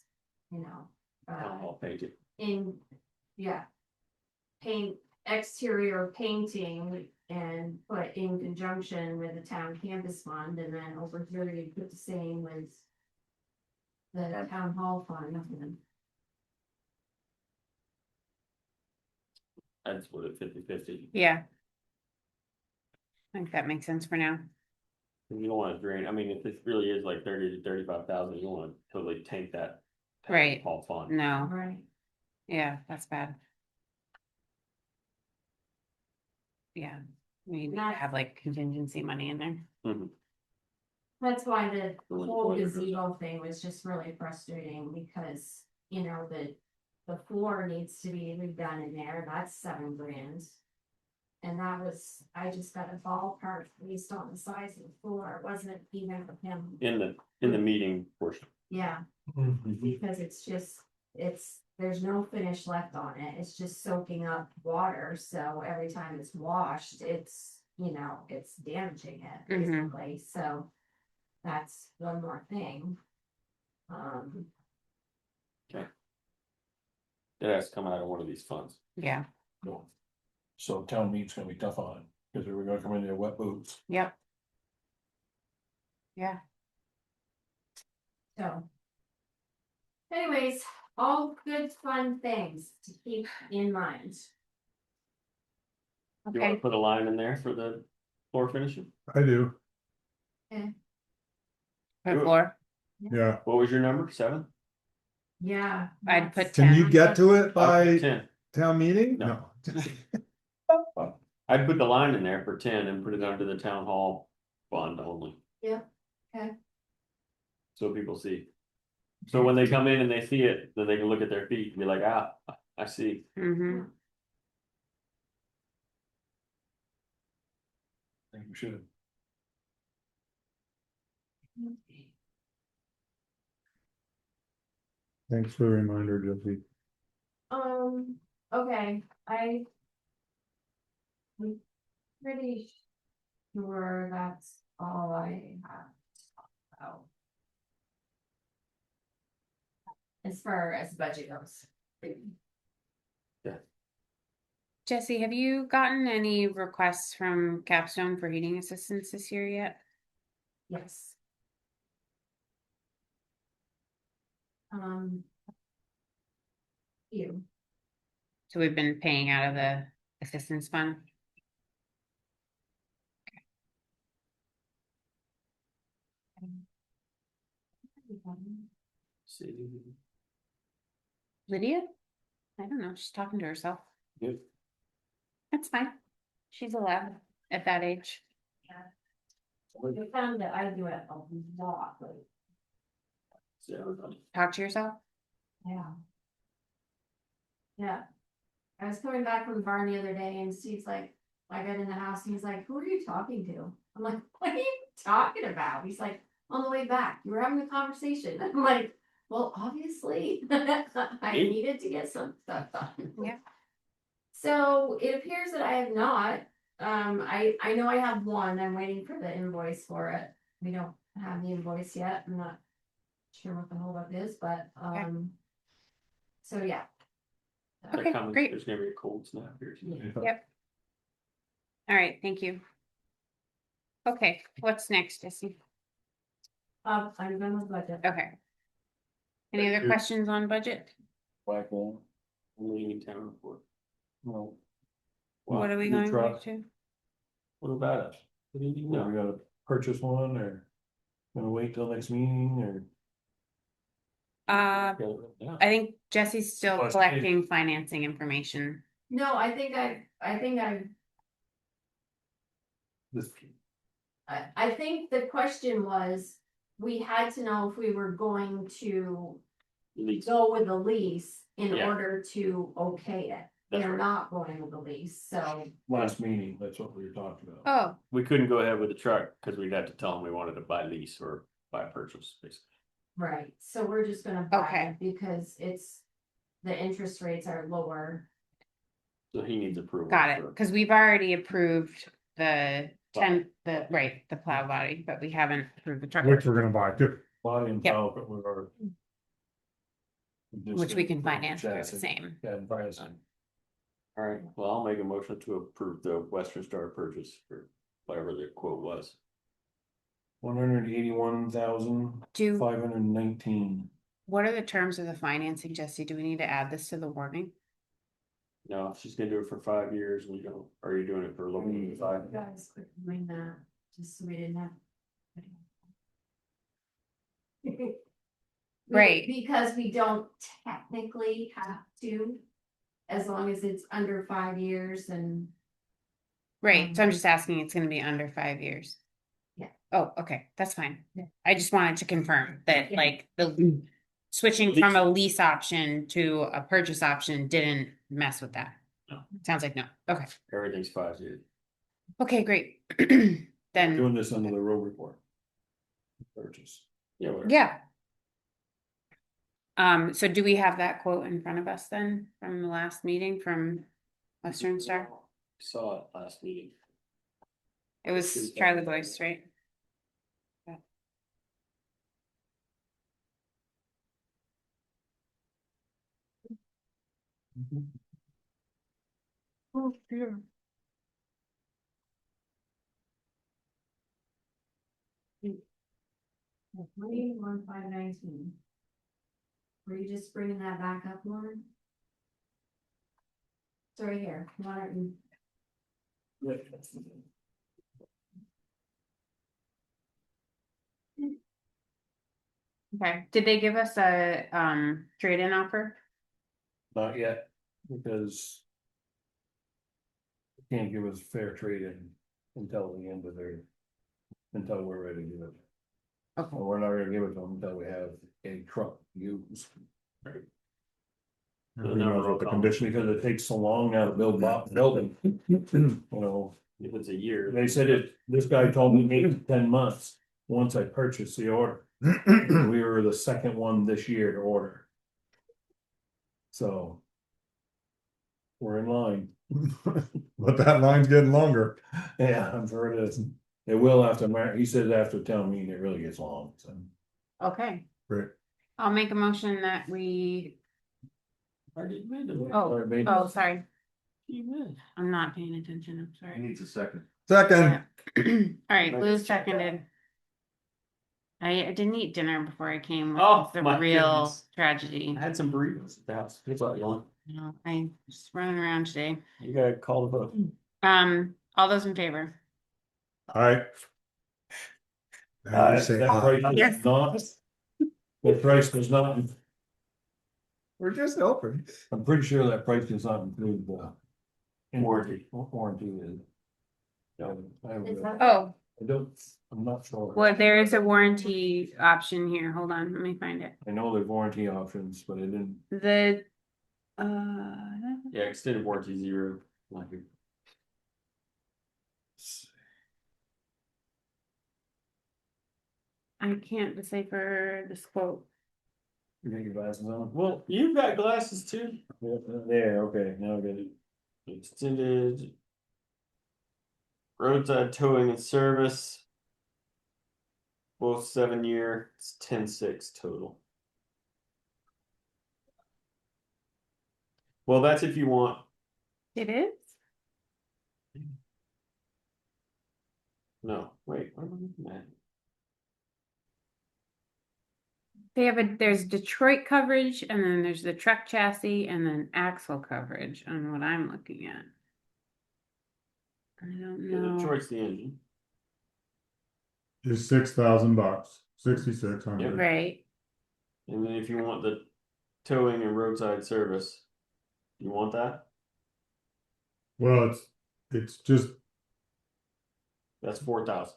you know, I'll paint it. in, yeah. paint exterior painting and put in conjunction with the town campus fund, and then over here you put the same with the town hall fund. And I'd split it 50/50. Yeah. I think that makes sense for now. You don't wanna drain, I mean, if this really is like 30 to 35,000, you don't wanna totally tank that. town Right. Hall fund. No, Right. yeah, that's bad. Yeah, we need to Not- have like contingency money in there. Mhm. That's why the Well, whole well, gazebo thing was just really frustrating, because, you know, the floor needs to be redone in there, that's $7,000. And that was, I just got a ballpark based on the size of the floor, it wasn't even for him, In the meeting portion. yeah, because it's just, there's no finish left on it, it's just soaking up water, so every time it's washed, it's, you know, it's damaging it, Mhm. basically, so. That's one more thing. It has to come out of one of these funds. Yeah, So town meeting's gonna be tough on it, because we were gonna come in there wet boots. yep. Yeah, So. Anyways, all good fun things to keep in mind. You wanna okay, put a line in there for the floor finishing? I do, for floor, yeah. What was your number? 7? Yeah. I'd that's- put Can you 10. get to it I'll put by 10. town meeting? No. I'd put the line in there for 10 and put it under the town hall fund only. Yeah, okay. So people see. So when they come in and they see it, then they can look at their feet and be like, ah, I see. Mm-hmm. I think we should. Thanks for the reminder, Jesse. Okay, I'm pretty sure that's all I have. to talk about. As far as budget goes. Jesse, have you gotten any requests from Capstone for heating assistance this year yet? Yes. You, So we've been paying out of the assistance fund? See. Lydia? I don't know, she's talking to herself. Good. That's fine. She's allowed at that age. I found that I do it a lot, like, Talk to yourself? yeah. Yeah. I was coming back from the barn the other day and Steve's like, I got in the house and he's like, who are you talking to? I'm like, what are you talking about? He's like, on the way back, you were having a conversation. I'm like, well, obviously, I needed to get some stuff done. Yeah. So it appears that I have not. I know I have one. I'm waiting for the invoice for it. We don't have the invoice yet. I'm not sure what the holdup is, but so yeah. Okay, great. There's gonna be a cold snap here. Yep. All right, thank you. Okay, what's next, Jesse? I'm done with budget. Okay. Any other questions on budget? Black one. Only in town report. Well, What are we new going truck. to? What about us? What do you need Are we now? gonna purchase one or gonna wait till next meeting or? I think Jesse's still Plus, collecting financing information. No, I think This, I think the question was, we had to know if we were going to Lease. go with the lease in Yeah. order to okay it. That's They're right. not going with the lease, so, last meeting, that's what we were talking about. Oh, We couldn't go ahead with the truck because we'd have to tell them we wanted to buy lease or buy purchase, basically. right, so we're just gonna buy Okay. it because the interest rates are lower. So he needs approval. got it, for- because we've already approved the the plow body, but we haven't approved the truck. Which we're gonna buy too. Body and Yep. power, but we were. just Which we can gonna put the finance through the chassis. same. Yeah, and financing. All right, well, I'll make a motion to approve the Western Star purchase for whatever the quote was. $181,519. What are the terms of the financing, Jesse? Do we need to add this to the warning? No, if she's gonna do it for 5 years, we don't, are you doing it for looking at 5? You guys could bring that, just so we didn't have. Right. Because we don't technically have to, as long as it's under 5 years and. Right, so I'm just asking, it's gonna be under 5 years. Yeah. Oh, okay, that's fine. Yeah. I just wanted to confirm that Yeah. like the switching from a lease option to a purchase option didn't mess with that. No. Sounds like no. Okay, Everything's 5 years. okay, great. Then, Doing this under the road report. Purchase. Yeah, whatever. yeah. So do we have that quote in front of us then from the last meeting from Western Star? Saw it last meeting. It was Charlie Boyce, right? Yeah. Oh, dear. $21,519. Were you just bringing that back up, Lauren? It's right here. Why don't you? Okay, did they give us a trade-in offer? Not yet, because. they Can't give us fair trade in until the end of their. Until we're ready to give it. Okay. Well, we're not gonna give it to them until we have a truck used. Who knows what the condition, Because it takes so long now to build up building, you know. If it's a year. They said this guy told me 8 to 10 months, once I purchased the order. We were the second one this year to order. So. We're in line. but that line's getting longer. Yeah, I'm sure it is. It will after he says after town meeting, it really gets long, so. Okay, Right. I'll make a motion that we, Already made it. oh, sorry. I'm not paying attention, I'm He sorry. needs a second. Second, All right, Lou seconded. I didn't eat dinner before I came, which Oh, is the my real goodness. tragedy. I had some burritos at the house. Here's what you want. You know, I just running around today. You gotta call the vote. All those in favor? alright. Now you say That aye. price is Yes. not. The price does not, We're just open. I'm pretty sure that price does not include the. Warranty. Warranty is. Is that- Oh, I don't, I'm not sure. well, there is a warranty option here. Hold on, let me find it. I know there's warranty options, but I didn't, The, Yeah, extended warranty 0. Like, I can't decipher this quote. you got your glasses on? well, you've got glasses too. Yeah, there, okay, now I get it. Extended roadside towing and service. Both 7-year, it's 10.6 total. Well, that's if you want. It is? No, wait, what am I looking at? They have there's Detroit coverage and then there's the truck chassis and then axle coverage on what I'm looking at. I don't Yeah, know. Detroit's the engine. Is $6,000, 6,600. Yep. Right, And then if you want the towing and roadside service, you want that? Well, it's just, That's 4,000.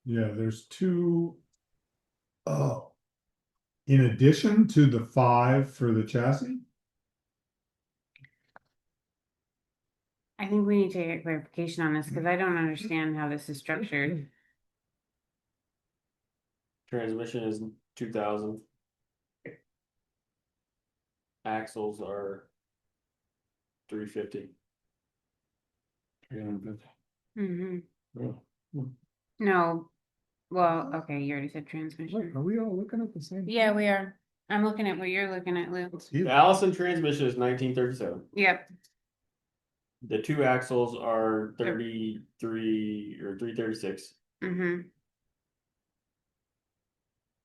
yeah, there's two. Oh. In addition to the 5 for the chassis? I think we need to get clarification on this because I don't understand how this is structured. Transmission is 2,000. Axles are 350. Mm-hmm. Yeah. No, well, okay, you already said transmission. we all looking at the same? Yeah, we are. I'm looking at what you're looking at, Lou. The Allison transmission is 1937. Yep, The two axles are 33 or 336. mm-hmm.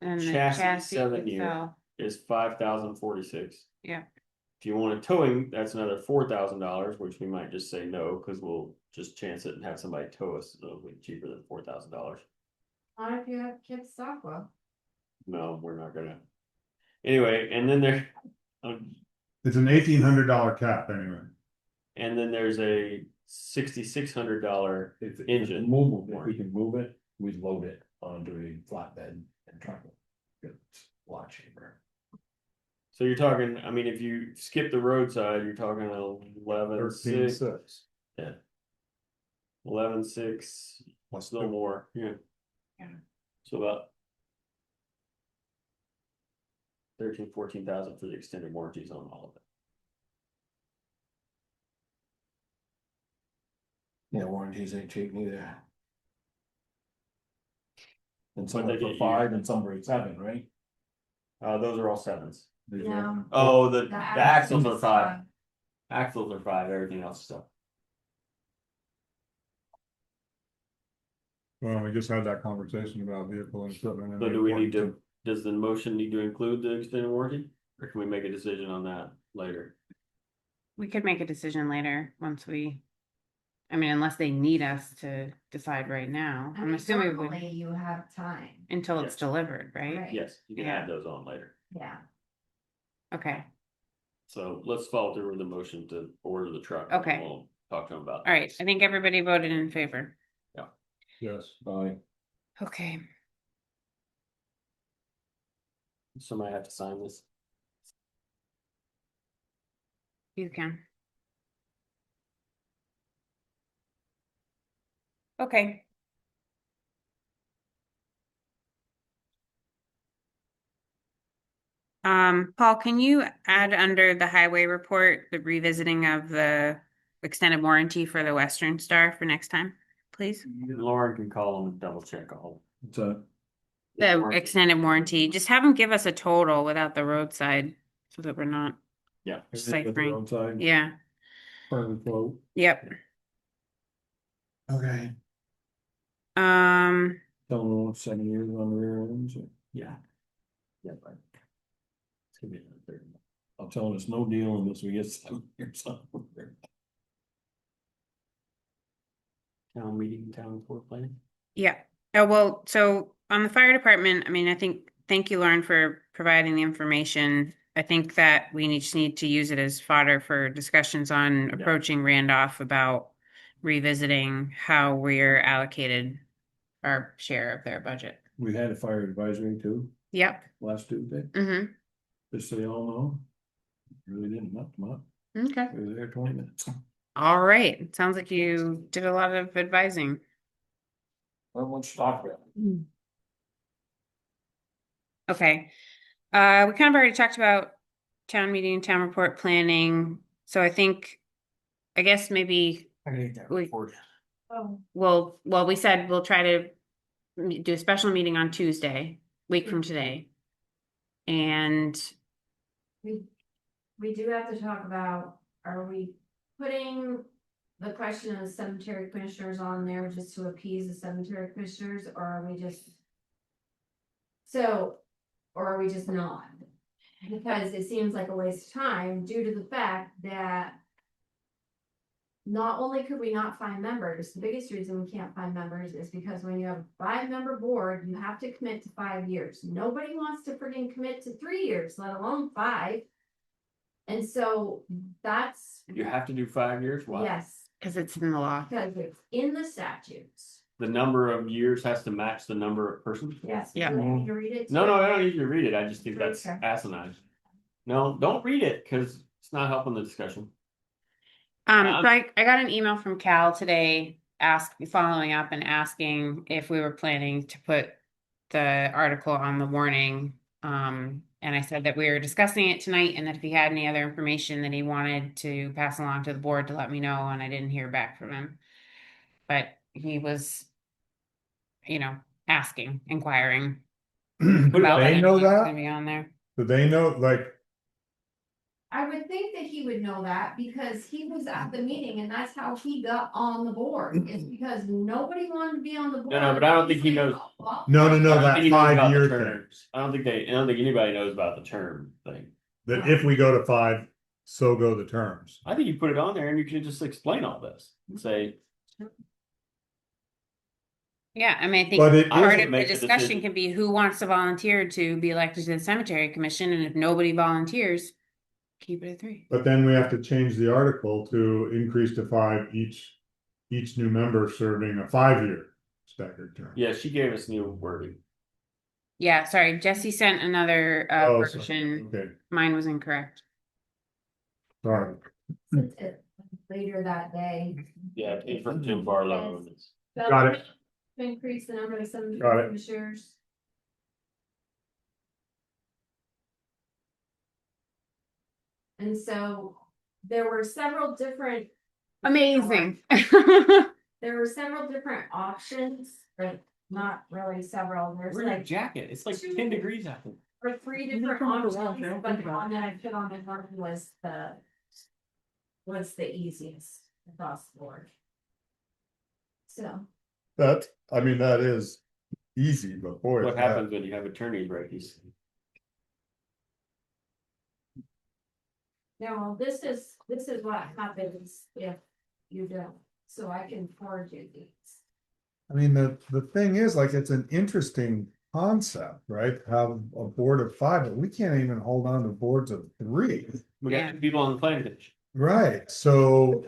And the Chassis chassis 7-year itself, is 5,046. yeah. If you want a towing, that's another $4,000, which we might just say no, because we'll just chance it and have somebody tow us. It'll be cheaper than $4,000. Not if you have kids softball. No, we're not gonna. Anyway, and then there, It's an $1,800 cap anyway. and then there's a $6,600 If it's engine. movable, if we can move it, we load it onto a flatbed and truck it. It's a lot cheaper. So you're talking, I mean, if you skip the roadside, you're talking 11,600. 13,600. Yeah. 11,600, Plus no more, yeah. Yeah. So about 14,000 for the extended warranties on all of it. Yeah, warranties ain't cheap neither. And But some they are for get you- 5 and some are at 7, right? Those are all 7s. These are- No. Oh, the The axles are axles, 5. Axles are 5, everything else is stuff. Well, we just had that conversation about vehicle and equipment. and So do we need important to, does the motion need to include the extended warranty? Or can we make a decision on that later? We could make a decision later, once we, I mean, unless they need us to decide right now. I I'm mean, assuming normally you have time, until it's Yes. delivered, right? Right. Yes, you can Yeah. add those on later. yeah. Okay, So let's follow through with the motion to order the truck. Okay. And we'll talk to them about. all right, I think everybody voted in favor. Yes. Aye. Okay, Somebody have to sign this. you can. Okay. Paul, can you add under the highway report, the revisiting of the extended warranty for the Western Star for next time, please? Lauren can call them and double check all. So, The extended warranty, just have them give us a total without the roadside, so that we're not, Yeah. Ciphering. outside, yeah, permit quote. yep. Okay. Um, Tell them what 7 years on the rear ends. Yeah. Yeah, right. It's gonna be another 30. I'll tell them it's no deal unless we get 7 years on the rear. Town meeting, town floor plan. yeah, oh, well, so on the fire department, I mean, I think, thank you, Lauren, for providing the information. I think that we just need to use it as fodder for discussions on approaching Randolph about revisiting how we're allocated our share of their budget. We had a fire advisory too, Yep, last Tuesday, mm-hmm, just so y'all know. Really didn't much, much. okay. We were there 20 minutes. All right, sounds like you did a lot of advising. Not much to talk about. Okay, we kind of already talked about town meeting, town report planning, so I think, I guess maybe I need that We- report. Oh, well, we said we'll try to do a special meeting on Tuesday, week from today. And we do have to talk about, are we putting the question of the cemetery commissioners on there just to appease the cemetery commissioners, or are we just? So, or are we just not? Because it seems like a waste of time due to the fact that. Not only could we not find members, the biggest reason we can't find members is because when you have a 5-member board, you have to commit to 5 years. Nobody wants to friggin' commit to 3 years, let alone 5. And so that's, You have to do 5 years? Why? yes, because it's in the law. because it's in the statutes. The number of years has to match the number of persons? Yes. Yeah. Do you want me to read it? No, too? no, I don't need you to read it. I just think that's Okay. asinine. No, don't read it, because it's not helping the discussion. So I got an email from Cal today following up and asking if we were planning to put the article on the warning. And I said that we were discussing it tonight and that if he had any other information that he wanted to pass along to the board to let me know, and I didn't hear back from him. But he was, asking, inquiring. Would about they whether know he was that? gonna be on there. Do they know, like, I would think that he would know that because he was at the meeting and that's how he got on the board. It's because nobody wanted to be on the board. No, but I don't think he He's like, knows. "Well, no, I don't that think he knows about the 5-year thing, terms. I don't think anybody knows about the term thing. that if we go to 5, so go the terms. I think you put it on there and you can just explain all this and say, Yeah, I mean, I But think it part is- of the Makes a discussion decision. can be who wants to volunteer to be elected to the cemetery commission, and if nobody volunteers, keep it at 3. But then we have to change the article to increase to 5 each new member serving a 5-year staggered term. yeah, she gave us new wording. Yeah, sorry, Jesse sent another Oh, sorry. version. Okay, Mine was incorrect. sorry. sent it later that day. Yeah, it came from Jim Barlow. Got it. To increase the number of cemetery Got it. commissioners. And so there were several different. Amazing. There were several different options, but not really several. There's Wear your like jacket. It's like two- 10 degrees out there. or 3 different options, but the one that I put on the board was the easiest across the board. So, That is easy, but boy. What it's not. happens when you have attorney breakies? now this is what happens if you don't, so I can forward you these. I mean, the thing is, like, it's an interesting concept, right? Have a board of 5, but we can't even hold on to boards of 3. We got Yeah. people on the planning commission. Right, so.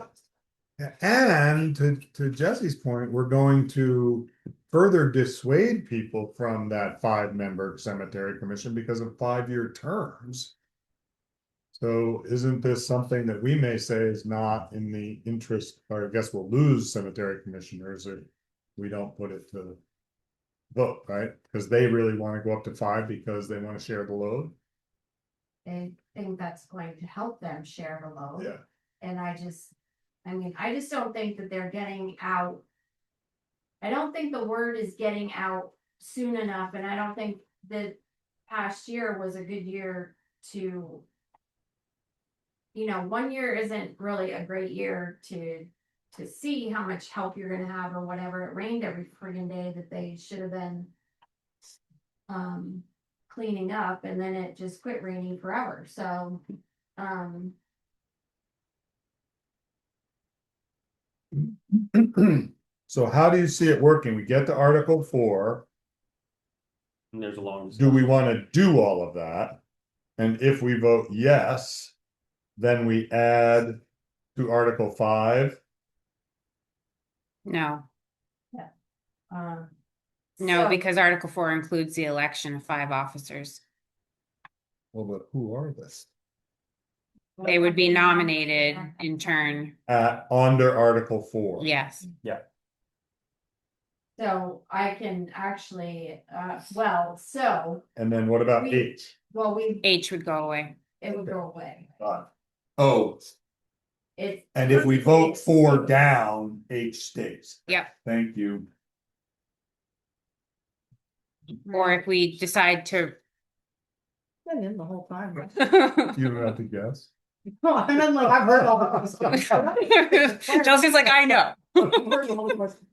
And to Jesse's point, we're going to further dissuade people from that 5-member cemetery commission because of 5-year terms. So isn't this something that we may say is not in the interest, or I guess we'll lose cemetery commissioners if we don't put it to vote, right? Because they really want to go up to 5 because they want to share the load. I think that's going to help them share the load. Yeah. And I just don't think that they're getting out. I don't think the word is getting out soon enough, and I don't think the past year was a good year to. 1 year isn't really a great year to see how much help you're gonna have or whatever. It rained every friggin' day that they should have been cleaning up, and then it just quit raining forever, so So how do you see it working? We get to Article 4. And there's a long. Do we want to do all of that? And if we vote yes, then we add to Article 5. No, no, because Article 4 includes the election of 5 officers. Well, but who are this? They would be nominated in turn. Under Article 4. Yes. So I can actually, And then what about We- H? H would go away. it would go away. Oh, It's. and if we vote 4 down, H stays. Yep. Thank you. Or if we decide to. Been in the whole time. You don't have to guess. No, I mean, like, I've heard all the questions. Chelsea's like, I know. I've heard all the questions.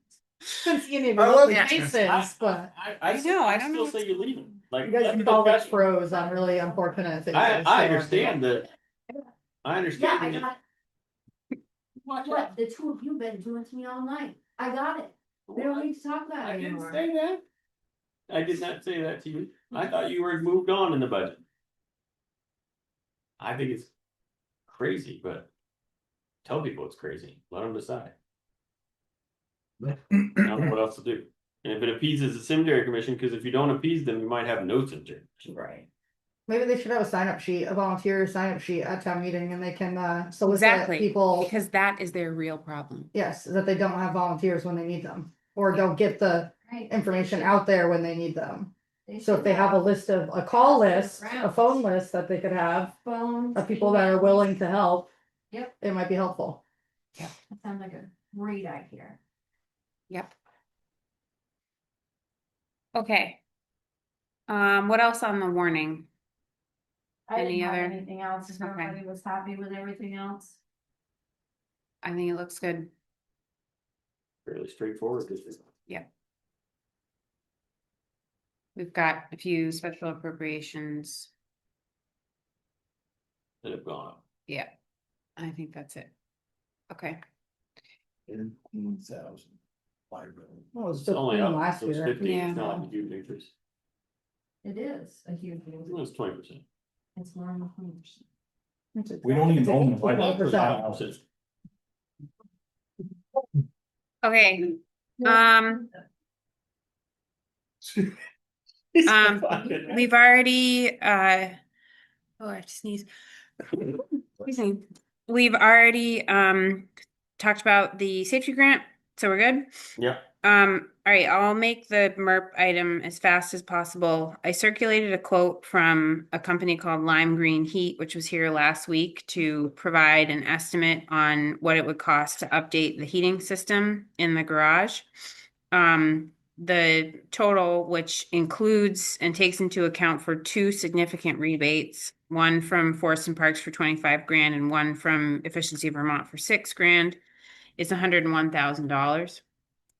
Couldn't see any of I your love lovely it. faces, but I know, I don't know Still say you're leaving. Like, you guys let the keep all this discussion- froze on really unfortunate things. I understand that. I Yeah, understand. I that- got. What the two of you been doing to me all night? I got it. We don't need to talk about I it didn't anymore. say that. I did not say that to you. I thought you were moved on in the budget. I think it's crazy, but tell people it's crazy. Let them decide. I don't know what else to do. And if it appeases the cemetery commission, because if you don't appease them, you might have no cemetery. Right. Maybe they should have a sign up sheet, a volunteer sign up sheet at town meeting, and they can solicit Exactly. people. Because that is their real problem. Yes, that they don't have volunteers when they need them, or don't get the Right. information out there when they need them. So should if they have a list of, a call list, a phone list that they could have Phones. of people that are willing to help. Yep. It might be helpful. That sounds like a great idea. Yep. Okay. What else on the warning? I Any didn't have other- anything else, if Okay. everybody was happy with everything else. I think it looks good. Fairly straightforward, this is. We've got a few special appropriations. That have gone up. Yeah, I think that's it. Okay. 15,000. Well, it's It's still only clean up, last so it's year. 15, it's Yeah. not like a huge increase. It is a huge, It was 20%. it's more than 100%. We don't even It's own the 18%. Houses. Okay, we've already, oh, I have to sneeze. Excuse me. We've already, talked about the safety grant, so we're good? Yep. All right, I'll make the MERP item as fast as possible. I circulated a quote from a company called Lime Green Heat, which was here last week, to provide an estimate on what it would cost to update the heating system in the garage. The total, which includes and takes into account for two significant rebates, one from Forest and Parks for 25 grand and one from Efficiency Vermont for 6 grand, is $101,000.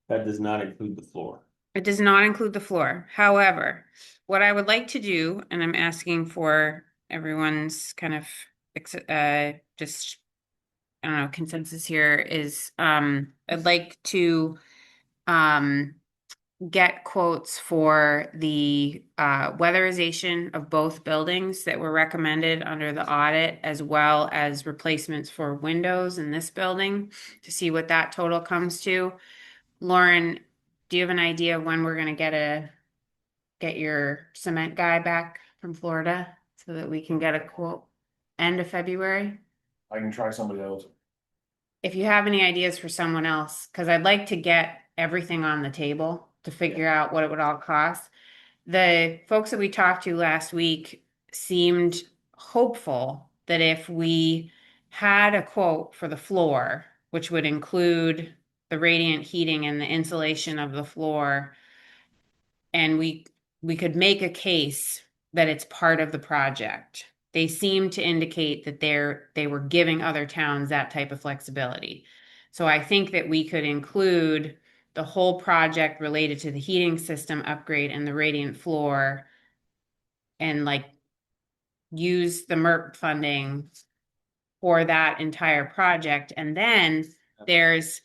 That does not include the floor. It does not include the floor. However, what I would like to do, and I'm asking for everyone's kind of just, I don't know, consensus here, is I'd like to get quotes for the weatherization of both buildings that were recommended under the audit, as well as replacements for windows in this building, to see what that total comes to. Lauren, do you have an idea of when we're gonna get your cement guy back from Florida so that we can get a quote? End of February? I can try somebody else. If you have any ideas for someone else, because I'd like to get everything on the table to figure out what it would all cost. The folks that we talked to last week seemed hopeful that if we had a quote for the floor, which would include the radiant heating and the insulation of the floor, and we could make a case that it's part of the project. They seem to indicate that they were giving other towns that type of flexibility. So I think that we could include the whole project related to the heating system upgrade and the radiant floor, and like use the MERP funding for that entire project. And then there's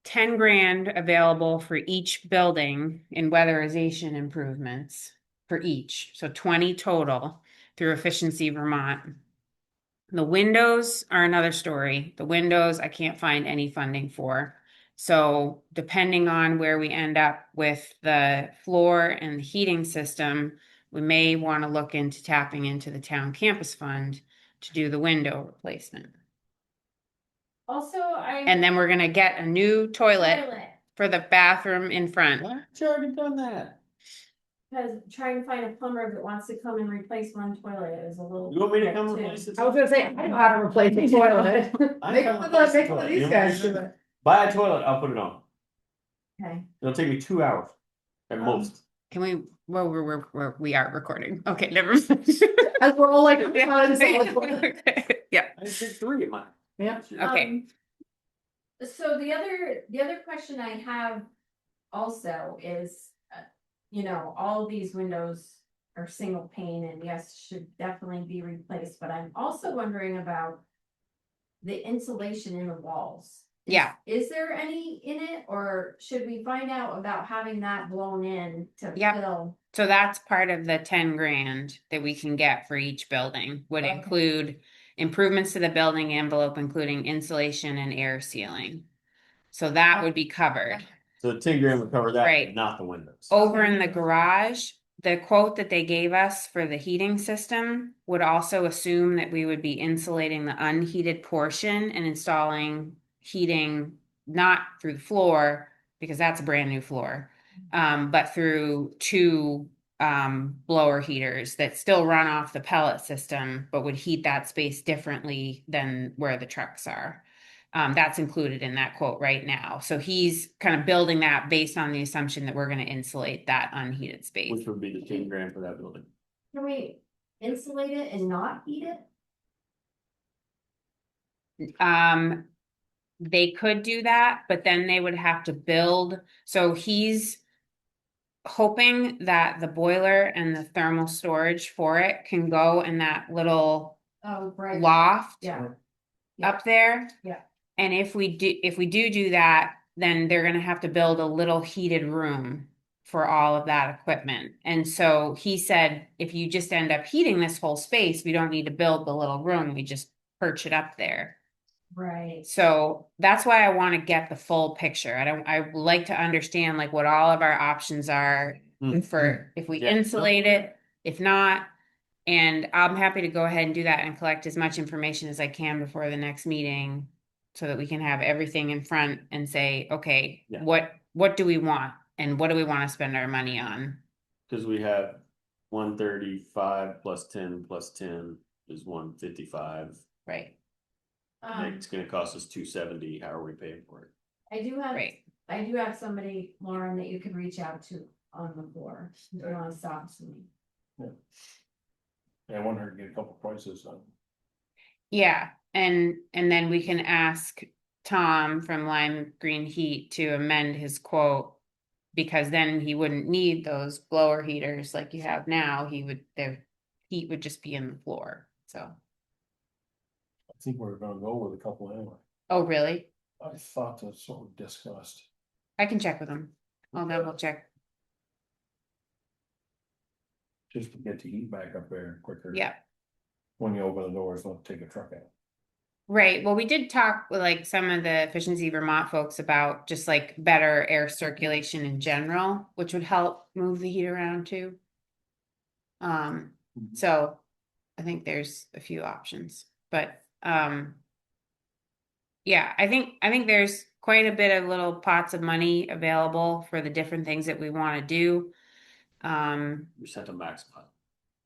10 grand available for each building in weatherization improvements for each. So 20 total through Efficiency Vermont. The windows are another story. The windows, I can't find any funding for. So depending on where we end up with the floor and the heating system, we may want to look into tapping into the town campus fund to do the window replacement. Also, And then we're gonna get a new toilet for the bathroom in front. Why haven't you already done that? Because trying to find a plumber that wants to come and replace one toilet is a little. You want me to trick, come too. replace it? I was gonna say, I know how to replace a toilet. I Make can one replace of the make one toilet. of You these want me guys to do it. Buy a toilet, I'll put it on. Okay. It'll take me 2 hours at most. Can we, well, we are recording. Okay, never mind. As we're all like, Yeah, I did 3 at mine. yeah. okay. So the other question I have also is, all these windows are single pane and yes, should definitely be replaced, but I'm also wondering about the insulation in the walls. Yeah. Is there any in it, or should we find out about having that blown in to Yep. fill? So that's part of the 10 grand that we can get for each building, would Okay. include improvements to the building envelope, including insulation and air sealing. So that would be covered. So the 10 grand would cover that, Right. but not the windows. Over in the garage, the quote that they gave us for the heating system would also assume that we would be insulating the unheated portion and installing heating not through the floor, because that's a brand new floor, but through 2 blower heaters that still run off the pellet system, but would heat that space differently than where the trucks are. That's included in that quote right now. So he's kind of building that based on the assumption that we're going to insulate that unheated space. Which would be the 10 grand for that building. Can we insulate it and not heat it? They could do that, but then they would have to build, so he's hoping that the boiler and the thermal storage for it can go in that little Oh, right. loft Yeah, up there. Yeah. And if we do that, then they're gonna have to build a little heated room for all of that equipment. And so he said, if you just end up heating this whole space, we don't need to build the little room, we just perch it up there. right. So that's why I want to get the full picture. I like to understand like what all of our options are for if we Yeah. insulate it, if not. And I'm happy to go ahead and do that and collect as much information as I can before the next meeting. So that we can have everything in front and say, okay, Yeah. what do we want? And what do we want to spend our money on? Cause we have 135 plus 10 is 155. Right, It's gonna cost us 270. How are we paying for it? right. I do have somebody, Lauren, that you can reach out to on the floor, if you wanna stop to me. Yeah, I want her to get a couple prices on. Yeah, and then we can ask Tom from Lime Green Heat to amend his quote. Because then he wouldn't need those blower heaters like you have now, their heat would just be in the floor, so. I think we're gonna go with a couple anyway. Oh, really? I thought that's what we discussed. I can check with him. I'll double check. Just to get the heat back up there quicker. Yeah. When you open the doors, don't take a truck out. Right, well, we did talk with like some of the Efficiency Vermont folks about just like better air circulation in general, which would help move the heat around too. So I think there's a few options, but yeah, I think there's quite a bit of little pots of money available for the different things that we want to do. We set a maximum.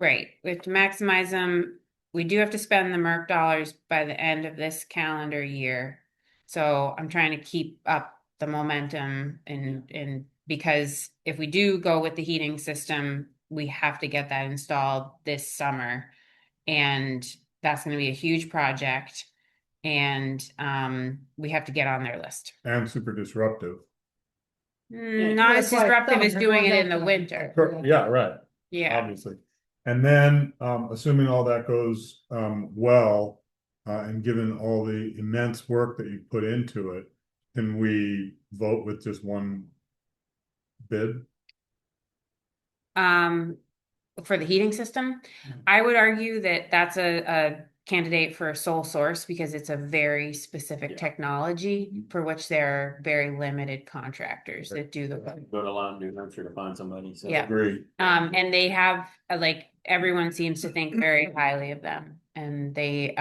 Right, we have to maximize them. We do have to spend the MERP dollars by the end of this calendar year. So I'm trying to keep up the momentum and because if we do go with the heating system, we have to get that installed this summer. And that's gonna be a huge project. And we have to get on their list. And super disruptive. Not as That's why disruptive as some are doing it going in the down. winter. Yeah, right, Yeah, obviously. And then, assuming all that goes, well, and given all the immense work that you put into it, can we vote with just one bid? for the heating system, I would argue that that's a candidate for a sole source because it's a very specific Yeah. technology for which there are very limited contractors that do the work. Go to Lyon, New Hampshire to find somebody, so. Yeah. Agree. And they have like everyone seems to think very highly of them, and they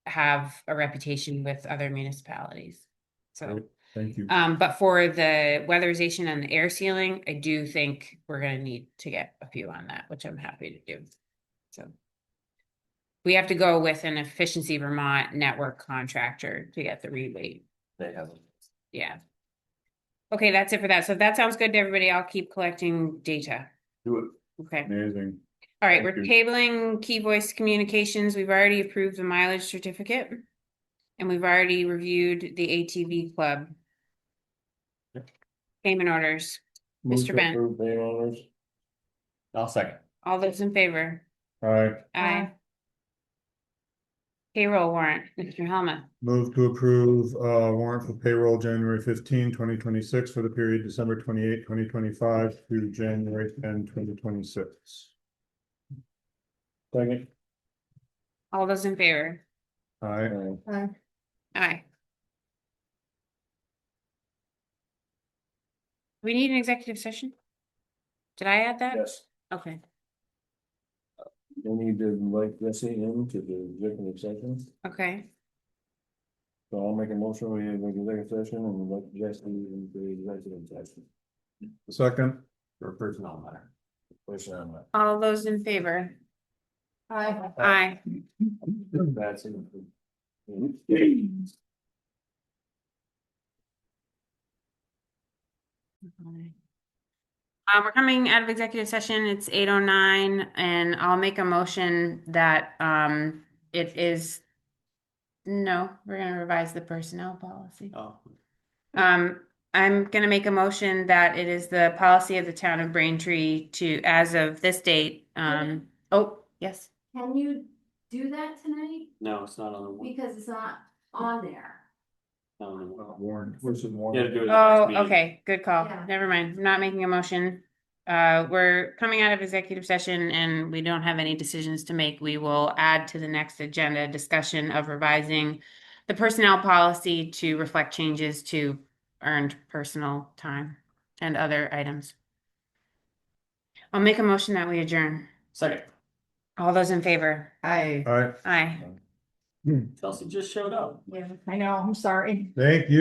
have a reputation with other municipalities. So. Great. Thank you. But for the weatherization and the air sealing, I do think we're gonna need to get a few on that, which I'm happy to do. So. We have to go with an Efficiency Vermont network contractor to get the rebate. They have. Yeah. Okay, that's it for that. So if that sounds good to everybody, I'll keep collecting data. Do it. Okay. Amazing. All right, Thank we're you. tabling key voice communications. We've already approved the mileage certificate. And we've already reviewed the ATV club. Payment orders. Move Mr. to Ben. approve pay orders. I'll second. All those in favor? All right, Aye. Payroll warrant, Mr. Helmut. move to approve, warrant for payroll January 15, 2026 for the period December 28, 2025 through January 10, 2026. Second. All those in favor? All right, Aye. We need an executive session? Did I add that? Yes, Okay, we need to invite Jesse into the executive session, okay. so I'll make a motion, we have an executive session and invite Jesse into the executive session. second, For a personnel matter. Question on that. All those in favor? Hi. Aye. That's it. We're coming out of executive session. It's 8:09, and I'll make a motion that it is. No, we're gonna revise the personnel policy. Oh, I'm gonna make a motion that it is the policy of the town of Braintree to, as of this date, oh, yes. Can you do that tonight? no, it's not on the warrant. Because it's not on there. Warren, what's in You gotta do it. Warren? at the next Oh, meeting. okay, good call. Yeah. Never mind. I'm not making a motion. We're coming out of executive session and we don't have any decisions to make. We will add to the next agenda discussion of revising the personnel policy to reflect changes to earned personal time and other items. I'll make a motion that we adjourn. Second, All those in favor? I All right, Aye. Chelsea just showed up. I know, I'm sorry. thank you.